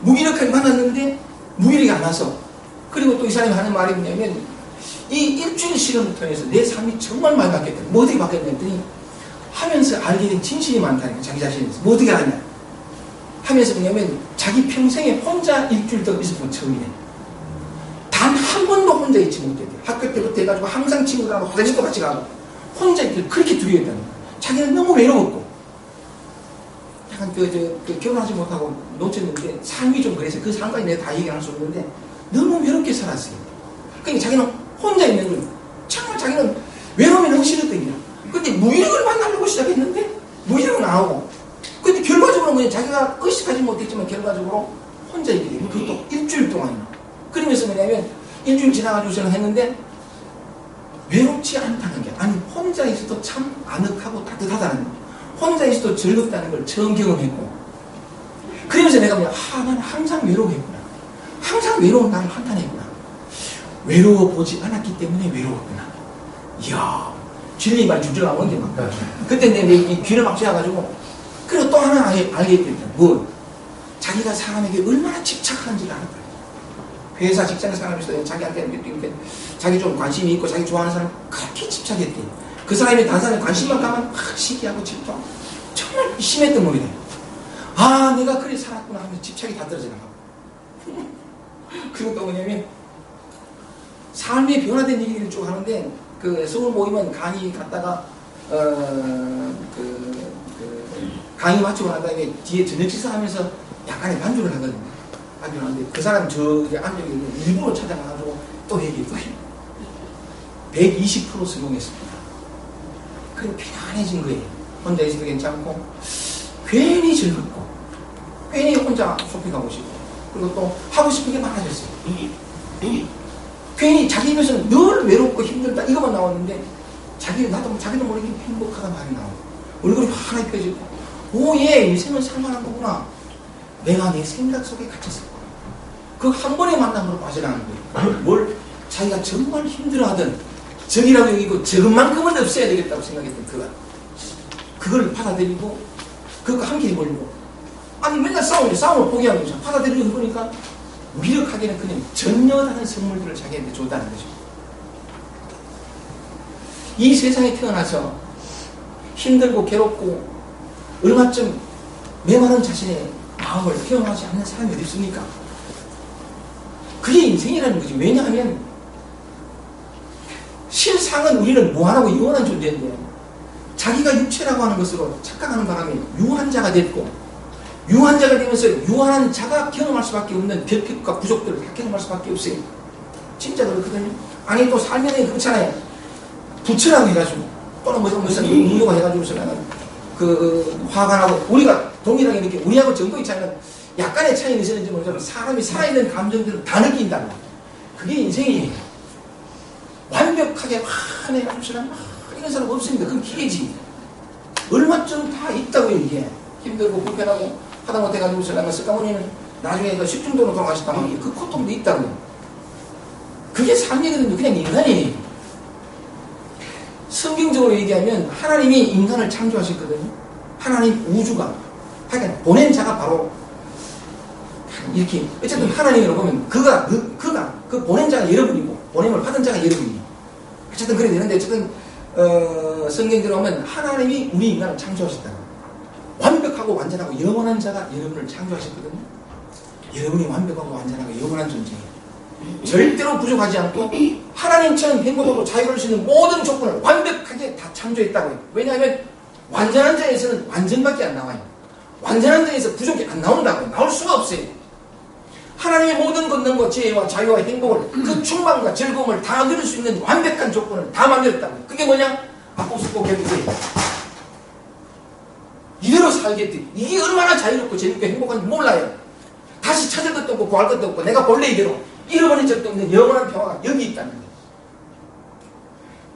무기력하게 만났는데 무기력이 안 와서 그리고 또 이 사람이 하는 말이 뭐냐면 이 일주일 실험을 통해서 내 삶이 정말 많이 바뀌었다. 뭐 어떻게 바뀌었냐 했더니 하면서 알게 된 진실이 많다니까 자기 자신에서 뭐 어떻게 알았냐 하면서 뭐냐면 자기 평생에 혼자 일주일 더 있었던 처음이네. 단 한 번도 혼자 있지 못했대. 학교 때부터 해가지고 항상 친구들하고 화장실도 같이 가고 혼자 있기를 그렇게 두려워했다는 거야. 자기는 너무 외로웠고 약간 결혼하지 못하고 놓쳤는데 삶이 좀 그래서 그 삶까지 내가 다 얘기할 수 없는데 너무 외롭게 살았어요. 그러니까 자기는 혼자 있는 거예요. 정말 자기는 외로움이 너무 싫었던 거야. 근데 무기력을 만나려고 시작했는데 무기력은 안 오고 근데 결과적으로 그냥 자기가 의식하지 못했지만 결과적으로 혼자 있게 돼요. 그것도 일주일 동안이나. 그러면서 뭐냐면 일주일 지나가지고 저는 했는데 외롭지 않다는 게 아니 혼자 있어도 참 아늑하고 따뜻하다는 거 혼자 있어도 즐겁다는 걸 처음 경험했고 그러면서 내가 뭐냐 나는 항상 외로웠구나. 항상 외로운 나를 한탄했구나. 외로워 보지 않았기 때문에 외로웠구나. 이야 진리 말 줄줄 나오는데 막 그때 내 귀를 막 쥐어가지고 그리고 또 하나 알게 됐다. 뭐 자기가 사람에게 얼마나 집착하는지를 알았다. 회사 직장 생활에서 자기한테 이렇게 자기 좀 관심이 있고 자기 좋아하는 사람 그렇게 집착했대. 그 사람이 다른 사람에 관심만 가면 시기하고 집착 정말 심했던 놈이네. 내가 그래 살았구나 하면서 집착이 다 떨어져 나가고 그리고 또 뭐냐면 삶의 변화된 얘기를 쭉 하는데 그 서울 모임은 강의 갔다가 강의 마치고 난 다음에 뒤에 저녁 식사하면서 약간의 반주를 하거든요. 반주를 하는데 그 사람 저기 앉아있는 일부러 찾아가가지고 또 얘기해. 120% 성공했습니다. 그리고 편안해진 거예요. 혼자 있어도 괜찮고 괜히 즐겁고 괜히 혼자 쇼핑하고 싶고 그리고 또 하고 싶은 게 많아졌어요. 괜히 자기 입에서는 늘 외롭고 힘들다 이것만 나왔는데 자기도 모르게 행복하다 말이 나오고 얼굴이 환하게 펴지고 오예 인생은 살만한 거구나. 내가 내 생각 속에 갇혔었구나. 그 한 번의 만남으로 빠져나가는 거예요. 뭘 자기가 정말 힘들어하던 적이라고 여기고 적은만큼은 없어야 되겠다고 생각했던 그걸 받아들이고 그것과 함께 해보려고 아니 맨날 싸움을 포기하는 거죠. 받아들이고 해보니까 무기력하게는 그냥 전혀 다른 선물들을 자기한테 줬다는 거죠. 이 세상에 태어나서 힘들고 괴롭고 얼마쯤 메마른 자신의 마음을 표현하지 않는 사람이 어디 있습니까? 그게 인생이라는 거지. 왜냐하면 실상은 우리는 무한하고 영원한 존재인데 자기가 육체라고 하는 것으로 착각하는 바람에 유한자가 됐고 유한자가 되면서 유한한 자가 경험할 수밖에 없는 결핍과 부족들을 다 경험할 수밖에 없어요. 진짜 그렇거든요. 아니 또 살면에 그렇잖아요. 부처라고 해가지고 또는 무슨 운동가 해가지고 화가 나고 우리가 동일하게 이렇게 우리하고 정도의 차이는 약간의 차이는 있었는지 모르지만 사람이 살아있는 감정들을 다 느낀다는 거예요. 그게 인생이에요. 완벽하게 해가지고 이런 사람 없습니다. 그건 기계지. 얼마쯤 다 있다고요. 이게 힘들고 불편하고 하다못해 가지고 석가모니는 나중에 그 식중독으로 돌아가셨다면 그 고통도 있다고요. 그게 삶이거든요. 그냥 인간이에요. 성경적으로 얘기하면 하나님이 인간을 창조하셨거든요. 하나님 우주가 하여간 보낸 자가 바로 이렇게 어쨌든 하나님으로 보면 그가 그 보낸 자가 여러분이고 보냄을 받은 자가 여러분이에요. 어쨌든 그래야 되는데 어쨌든 성경 들어오면 하나님이 우리 인간을 창조하셨다. 완벽하고 완전하고 영원한 자가 여러분을 창조하셨거든요. 여러분이 완벽하고 완전하고 영원한 존재예요. 절대로 부족하지 않고 하나님처럼 행복하고 자유로울 수 있는 모든 조건을 완벽하게 다 창조했다고요. 왜냐하면 완전한 자에서는 완전밖에 안 나와요. 완전한 자에서 부족이 안 나온다고요. 나올 수가 없어요. 하나님의 모든 권능과 지혜와 자유와 행복을 그 충만과 즐거움을 다 누릴 수 있는 완벽한 조건을 다 만들었다고요. 그게 뭐냐? 아포스코 결국에 이대로 살겠대. 이게 얼마나 자유롭고 재밌고 행복한지 몰라요. 다시 찾을 것도 없고 구할 것도 없고 내가 본래 이대로 잃어버린 적도 없는 영원한 평화가 여기 있다는 거예요.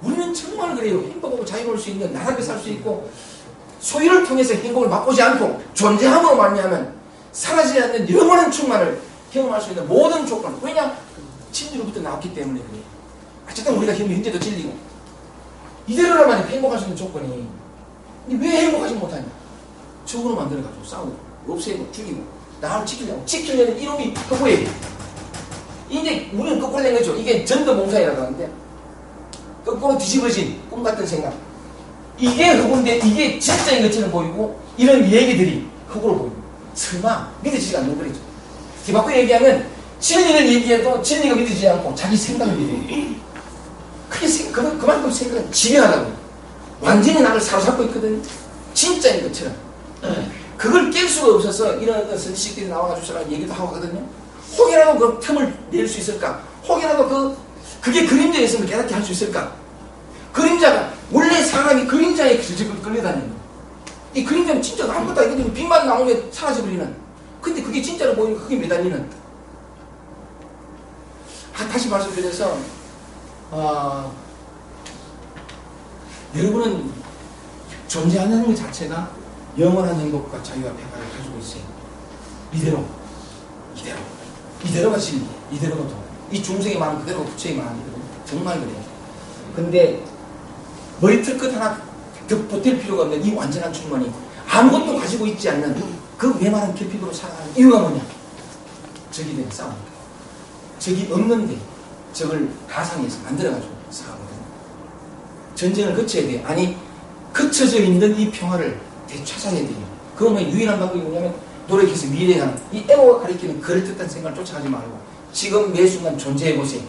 우리는 정말 그래요. 행복하고 자유로울 수 있는 나답게 살 수 있고 소유를 통해서 행복을 맛보지 않고 존재함으로 말미암은 사라지지 않는 영원한 충만을 경험할 수 있는 모든 조건. 왜냐? 진리로부터 나왔기 때문에 그래요. 어쨌든 우리가 현재도 진리고 이대로라면 행복할 수 있는 조건이. 근데 왜 행복하지 못하냐? 적으로 만들어가지고 싸우고 없애고 죽이고 나를 지키려는 이놈이 거부해. 이제 우리는 거꾸로 된 거죠. 이게 전도몽사이라고 하는데 거꾸로 뒤집어진 꿈같은 생각. 이게 흑인데 이게 진짜인 것처럼 보이고 이런 얘기들이 흑으로 보이고 설마 믿어지지 않는 거죠. 뒤바꿔 얘기하면 진리를 얘기해도 진리가 믿어지지 않고 자기 생각을 믿어요. 그만큼 생각은 지배하다고. 완전히 나를 사로잡고 있거든. 진짜인 것처럼. 그걸 깰 수가 없어서 이런 선지식들이 나와가지고 얘기도 하고 하거든요. 혹이라도 그 틈을 낼 수 있을까? 혹이라도 그게 그림자에 있으면 깨닫게 할 수 있을까? 그림자가 원래 사람이 그림자에 끌려다니는 거예요. 이 그림자는 진짜 아무것도 아니거든요. 빛만 나오면 사라져버리는. 근데 그게 진짜로 보이니까 그게 매달리는. 다시 말씀드려서 여러분은 존재하는 것 자체가 영원한 행복과 자유와 평화를 가지고 있어요. 이대로가 진리, 이대로가 도. 이 중생의 마음 그대로가 부처의 마음이거든요. 정말 그래요. 근데 머리털끝 하나 덧붙일 필요가 없는 이 완전한 충만이 아무것도 가지고 있지 않는 그 메마른 결핍으로 살아가는 이유가 뭐냐? 적이 된 싸움. 적이 없는데 적을 가상에서 만들어가지고 싸우거든요. 전쟁을 거쳐야 돼요. 아니 거쳐져 있는 이 평화를 되찾아야 돼요. 그러면 유일한 방법이 뭐냐면 노력해서 미래에 가는 이 에고가 가리키는 그럴듯한 생각을 쫓아가지 말고 지금 매 순간 존재해보세요.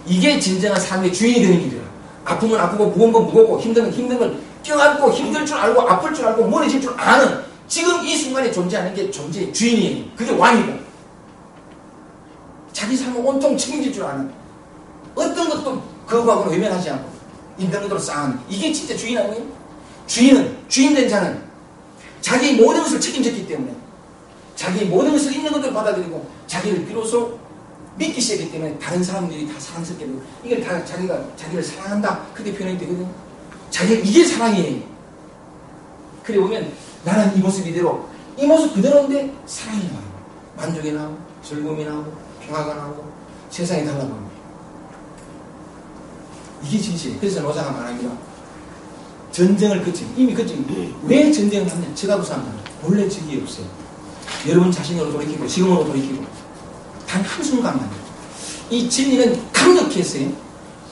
이게 진정한 삶의 주인이 되는 길이라. 아프면 아프고 무거운 건 무겁고 힘든 건 힘든 걸 껴안고 힘들 줄 알고 아플 줄 알고 무너질 줄 아는 지금 이 순간에 존재하는 게 존재의 주인이에요. 그게 왕이고 자기 삶을 온통 책임질 줄 아는 어떤 것도 거부하거나 외면하지 않고 있는 것으로 쌓은 이게 진짜 주인 아니에요? 주인 된 자는 자기 모든 것을 책임졌기 때문에 자기 모든 것을 있는 것들을 받아들이고 자기를 비로소 믿기 시작했기 때문에 다른 사람들이 다 사랑스럽게 되고 이걸 다 자기를 사랑한다 그렇게 표현이 되거든요. 이게 사랑이에요. 그래 보면 나는 이 모습 이대로 이 모습 그대로인데 사랑이 나고 만족이 나고 즐거움이 나고 평화가 나고 세상이 달라보입니다. 이게 진실이에요. 그래서 노자가 말합니다. 전쟁을 이미 왜 전쟁을 하냐? 적하고 싸운다. 본래 적이 없어요. 여러분 자신으로 돌이키고 지금으로 돌이키고 단 한순간만 이 진리는 강력히 했어요.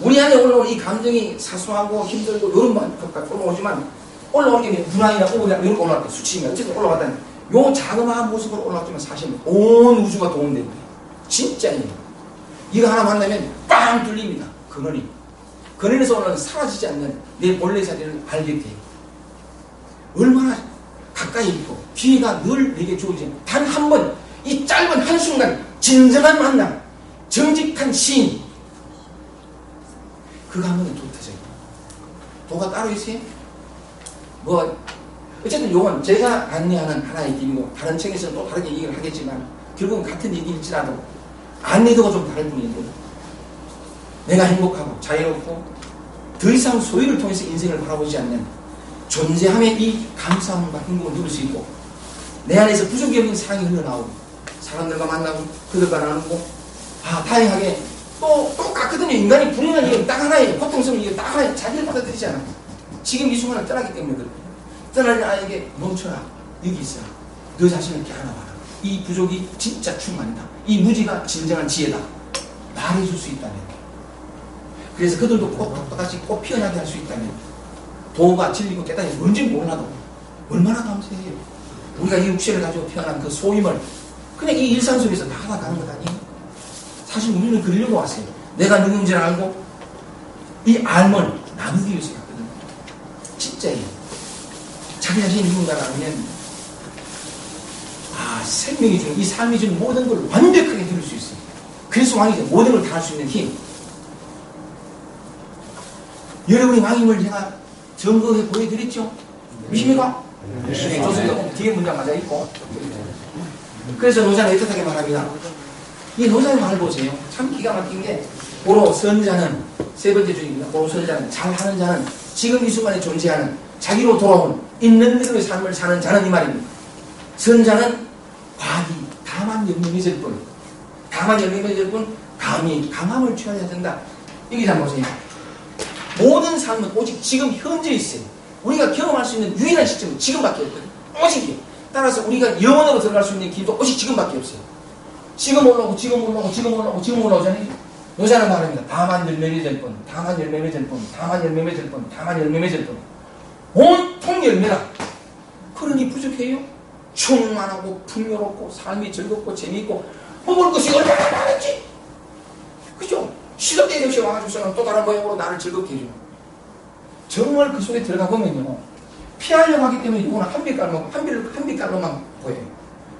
우리 안에 올라오는 이 감정이 사소하고 힘들고 이런 것까지 올라오지만 올라오는 게 문화이나 오고나 이런 거 올라갈 때 수치면 어쨌든 올라갔다는 요 자그마한 모습으로 올라왔지만 사실 온 우주가 도움되는 거예요. 진짜예요. 이거 하나 만나면 빵 뚫립니다. 근원에서 올라오는 사라지지 않는 내 본래 자리를 알게 돼요. 얼마나 가까이 있고 기회가 늘 내게 주어지는 단 한 번 이 짧은 한순간 진정한 만남 정직한 시인 그거 하면 도 터져요. 도가 따로 있어요? 어쨌든 요건 제가 안내하는 하나의 길이고 다른 책에서는 또 다르게 얘기를 하겠지만 결국은 같은 얘기일지라도 안내도가 좀 다를 뿐인데 내가 행복하고 자유롭고 더 이상 소유를 통해서 인생을 바라보지 않는 존재함의 이 감사함과 행복을 누릴 수 있고 내 안에서 부족이 없는 사랑이 흘러나오고 사람들과 만나고 그들과 나누고 다행하게 또 똑같거든요. 인간이 불행한 이유는 딱 하나예요. 고통스러운 이유는 딱 하나예요. 자기를 받아들이지 않아. 지금 이 순간을 떠나기 때문에 그래요. 떠나는 아이에게 멈춰라. 여기 있어라. 너 자신을 깨어나봐라. 이 부족이 진짜 충만이다. 이 무지가 진정한 지혜다. 말해줄 수 있다면. 그래서 그들도 꼭 똑같이 꼭 피어나게 할 수 있다면 도가 진리고 깨달음이 뭔지 몰라도 얼마나 감사해요. 우리가 이 육체를 가지고 태어난 그 소임을 그냥 이 일상 속에서 다 알아가는 것 아니에요. 사실 우리는 그러려고 왔어요. 내가 누군지를 알고 이 알면 나누기 위해서 갔거든요. 진짜예요. 자기 자신이 누군가를 알면 생명이 주는 이 삶이 주는 모든 걸 완벽하게 누릴 수 있어요. 그래서 왕이 모든 걸 다 할 수 있는 힘. 여러분이 왕임을 제가 증거해 보여드렸죠? 믿습니까? 네, 좋습니다. 뒤에 문장 맞아 있고. 그래서 노자는 애틋하게 말합니다. 이 노자의 말을 보세요. 참 기가 막힌 게 고로 선자는 세 번째 주입니다. 고로 선자는 잘하는 자는 지금 이 순간에 존재하는 자기로 돌아온 있는 그대로의 삶을 사는 자는 이 말입니다. 선자는 과기 다만 연명해질 뿐 다만 연명해질 뿐 강함을 취해야 된다. 여기 잘 보세요. 모든 삶은 오직 지금 현재 있어요. 우리가 경험할 수 있는 유일한 시점은 지금밖에 없거든요. 오직이에요. 따라서 우리가 영원으로 들어갈 수 있는 길도 오직 지금밖에 없어요. 지금 올라오고 지금 올라오고 지금 올라오고 지금 올라오잖아요. 노자는 말합니다. 다만 열매를 될 뿐, 다만 열매를 될 뿐, 다만 열매를 될 뿐, 다만 열매를 될 뿐. 온통 열매다. 그러니 부족해요? 충만하고 풍요롭고 삶이 즐겁고 재미있고 먹을 것이 얼마나 많은지. 그죠? 시도 때도 없이 와가지고서는 또 다른 모양으로 나를 즐겁게 해줘요. 정말 그 속에 들어가 보면요. 피하려고 하기 때문에 이거는 한 빛깔로만 보여요.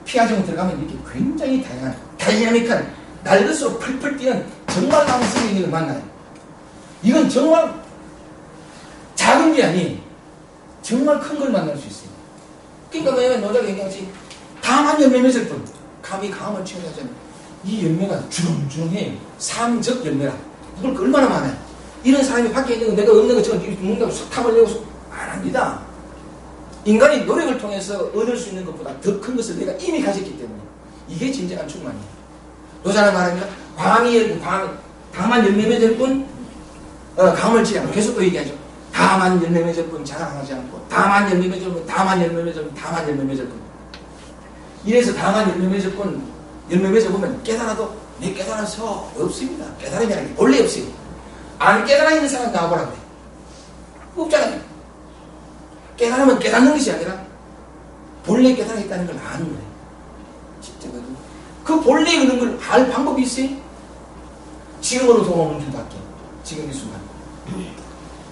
피하려고 들어가면 이렇게 굉장히 다양한, 다이나믹한, 날것으로 풀풀 뛰는 정말 남성이 있는 걸 만나요. 이건 정말 작은 게 아니에요. 정말 큰 걸 만날 수 있어요. 그러니까 뭐냐면 노자가 얘기하지 다만 열매 맺을 뿐 감히 강함을 취하자면 이 열매가 주렁주렁해요. 삼적 열매라. 그걸 얼마나 많아요. 이런 사람이 밖에 있는 거 내가 없는 거 저거 뭔가 탐을 내고 안 합니다. 인간이 노력을 통해서 얻을 수 있는 것보다 더 큰 것을 내가 이미 가졌기 때문에 이게 진정한 충만이에요. 노자는 말합니다. 다만 열매 맺을 뿐 강함을 취하지 않고 계속 또 얘기하죠. 다만 열매 맺을 뿐 자랑하지 않고 다만 열매 맺을 뿐 다만 열매 맺을 뿐 다만 열매 맺을 뿐. 이래서 다만 열매 맺을 뿐 열매 맺어보면 깨달아도 내 깨달아서 없습니다. 깨달음이라는 게 원래 없어요. 안 깨달아 있는 사람 나와보라 그래. 없잖아요. 깨달으면 깨닫는 것이 아니라 본래 깨달아 있다는 걸 아는 거예요. 진짜 그 본래 있는 걸 알 방법이 있어요? 지금으로 돌아오는 길밖에. 지금 이 순간.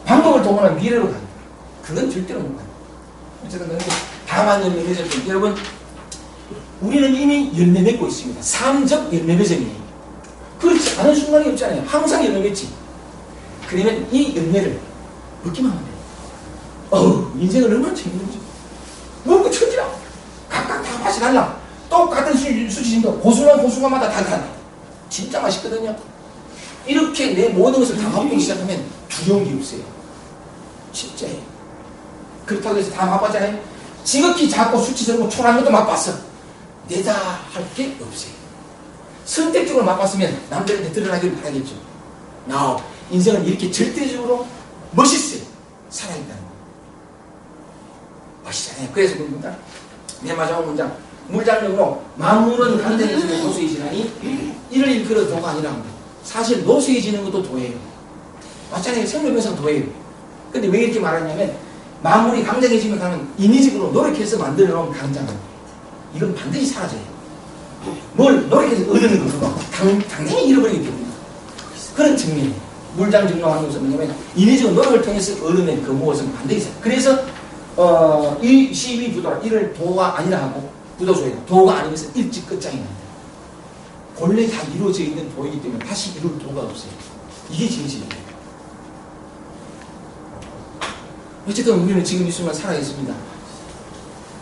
방법을 동원하면 미래로 가는 거예요. 그건 절대로 못 가요. 어쨌든 다만 열매 맺을 뿐. 여러분 우리는 이미 열매 맺고 있습니다. 삼적 열매 맺음이에요. 그렇지 않은 순간이 없잖아요. 항상 열매 맺지. 그러면 이 열매를 먹기만 하면 돼요. 인생을 얼마나 재밌는지. 먹고 천지라. 각각 다 맛이 달라. 똑같은 수지신도 고수마다 다 달라. 진짜 맛있거든요. 이렇게 내 모든 것을 다 맛보기 시작하면 두려운 게 없어요. 진짜예요. 그렇다고 해서 다 맛봤잖아요. 지극히 작고 수치스럽고 초라한 것도 맛봤어. 내다 할 게 없어요. 선택적으로 맛봤으면 남들한테 드러나기를 바라겠죠. 인생은 이렇게 절대적으로 멋있어요. 살아있다는 거. 멋있잖아요. 그래서 그럽니다. 맨 마지막 문장. 물장력으로 만물은 간단해지는 도수이지라니 이를 일컬어 도가 아니라고. 사실 노쇠해지는 것도 도예요. 맞잖아요. 생명면상 도예요. 근데 왜 이렇게 말하냐면 만물이 강장해지면 가면 인위적으로 노력해서 만들어 놓은 강장은 이건 반드시 사라져요. 뭘 노력해서 얻는 거 당장히 잃어버리기 때문에 그런 측면이에요. 물장 증명하는 것은 뭐냐면 인위적인 노력을 통해서 얻어낸 그 무엇은 반드시 사라져요. 그래서 이 시위 부도라 이를 도가 아니라 하고 부도조예요. 도가 아니면서 일찍 끝장이 납니다. 본래 다 이루어져 있는 도이기 때문에 다시 이룰 도가 없어요. 이게 진실이에요. 어쨌든 우리는 지금 이 순간 살아있습니다.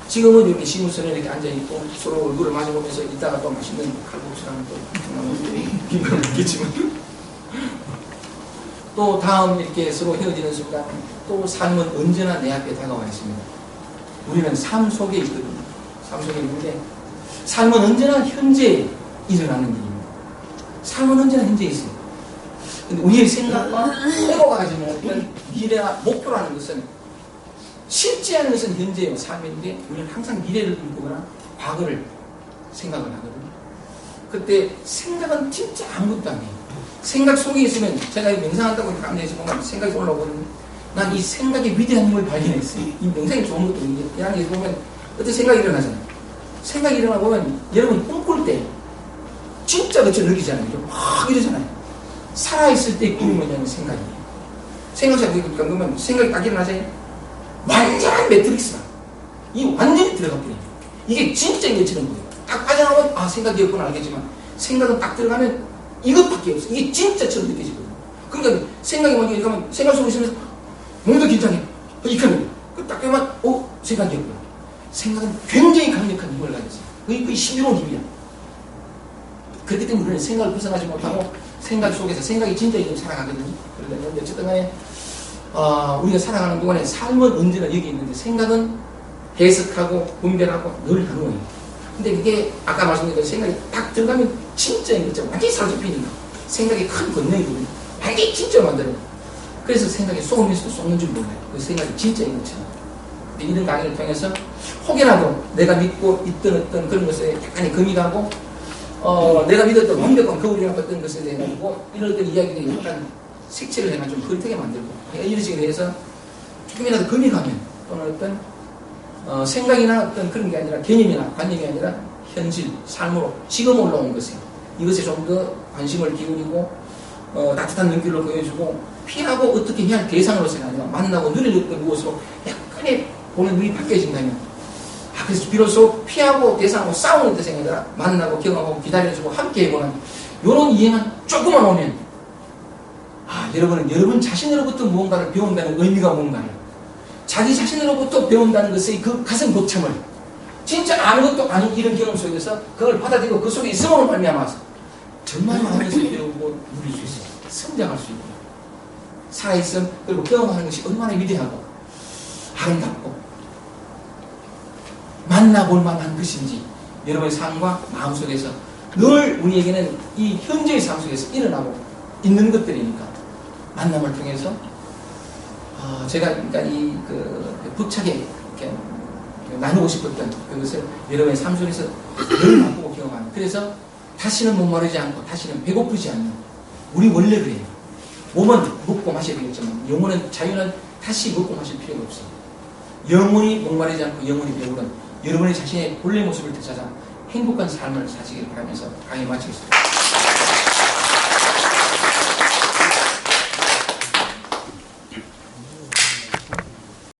지금은 이렇게 시무선에 이렇게 앉아있고 서로 얼굴을 마주보면서 이따가 또 맛있는 칼국수랑 또 김밥을 먹겠지만 또 다음 이렇게 서로 헤어지는 순간 또 삶은 언제나 내 앞에 다가와 있습니다. 우리는 삶 속에 있거든요. 삶 속에 있는데 삶은 언제나 현재 일어나는 일입니다. 삶은 언제나 현재 있어요. 근데 우리의 생각과 에고가 가지는 어떤 미래와 목표라는 것은 쉽지 않은 것은 현재의 삶인데 우리는 항상 미래를 꿈꾸거나 과거를 생각을 하거든요. 그때 생각은 진짜 아무것도 아니에요. 생각 속에 있으면 제가 명상한다고 감정에서 보면 생각이 올라오거든요. 난 이 생각의 위대한 힘을 발견했어요. 이 명상이 좋은 것도 이런 게 보면 어떤 생각이 일어나잖아요. 생각이 일어나 보면 여러분 꿈꿀 때 진짜 그처럼 느끼잖아요. 막 이러잖아요. 살아있을 때 꿈이 뭐냐면 생각이에요. 생각이 그러면 생각이 딱 일어나잖아요. 완전한 매트릭스라. 이 완전히 들어가 버려요. 이게 진짜 이것처럼 보여요. 딱 빠져나오면 아 생각이었구나 알겠지만 생각은 딱 들어가면 이것밖에 없어. 이게 진짜처럼 느껴지거든요. 그러니까 생각이 먼저 이렇게 하면 생각 속에 있으면서 몸도 긴장해. 이렇게 하면 딱 되면 생각이었구나. 생각은 굉장히 강력한 힘을 가졌어요. 그게 신비로운 힘이야. 그렇기 때문에 우리는 생각을 벗어나지 못하고 생각 속에서 생각이 진짜 이렇게 살아가거든요. 그런데 어쨌든 간에 우리가 살아가는 동안에 삶은 언제나 여기 있는데 생각은 해석하고 분별하고 늘 하는 근데 그게 아까 말씀드린 생각이 딱 들어가면 진짜 이거죠. 완전히 사로잡히니까 생각이 큰 권능이거든요. 완전히 진짜 만들어요. 그래서 생각이 쏘면서도 쏘는 줄 몰라요. 그 생각이 진짜 이거죠. 이런 강의를 통해서 혹여라도 내가 믿고 있던 어떤 그런 것에 약간의 금이 가고 내가 믿었던 완벽한 거울이라고 했던 것에 대해 가지고 이런 어떤 이야기들이 약간 색칠을 해가지고 좀 흐릿하게 만들고 이런 식으로 해서 조금이라도 금이 가면 또는 어떤 생각이나 어떤 그런 게 아니라 개념이나 관념이 아니라 현실, 삶으로 지금 올라온 것에 이것에 좀 더 관심을 기울이고 따뜻한 눈길로 보여주고 피하고 어떻게 해야 할 대상으로서가 아니라 만나고 누릴 어떤 무엇으로 약간의 보는 눈이 바뀌어진다면 그래서 비로소 피하고 대상하고 싸우는 대상이 아니라 만나고 경험하고 기다려주고 함께 해보는 이런 이해만 조금만 오면 여러분은 여러분 자신으로부터 무언가를 배운다는 의미가 뭔가요? 자기 자신으로부터 배운다는 것의 그 가슴 벅참을 진짜 아무것도 아닌 이런 경험 속에서 그걸 받아들이고 그 속에 있음으로 말미암아서 정말 많으면서 배우고 누릴 수 있어요. 성장할 수 있고 살아있음 그리고 경험하는 것이 얼마나 위대하고 아름답고 만나볼 만한 것인지 여러분의 삶과 마음속에서 늘 우리에게는 이 현재의 삶 속에서 일어나고 있는 것들이니까 만남을 통해서 제가 그러니까 부착에 이렇게 나누고 싶었던 그것을 여러분의 삶 속에서 늘 맛보고 경험하는 그래서 다시는 목마르지 않고 다시는 배고프지 않는 우리 원래 그래요. 몸은 먹고 마셔야 되겠지만 영혼은 자유는 다시 먹고 마실 필요가 없어요. 영원히 목마르지 않고 영원히 배우는 여러분의 자신의 본래 모습을 되찾아 행복한 삶을 사시길 바라면서 강의 마치겠습니다.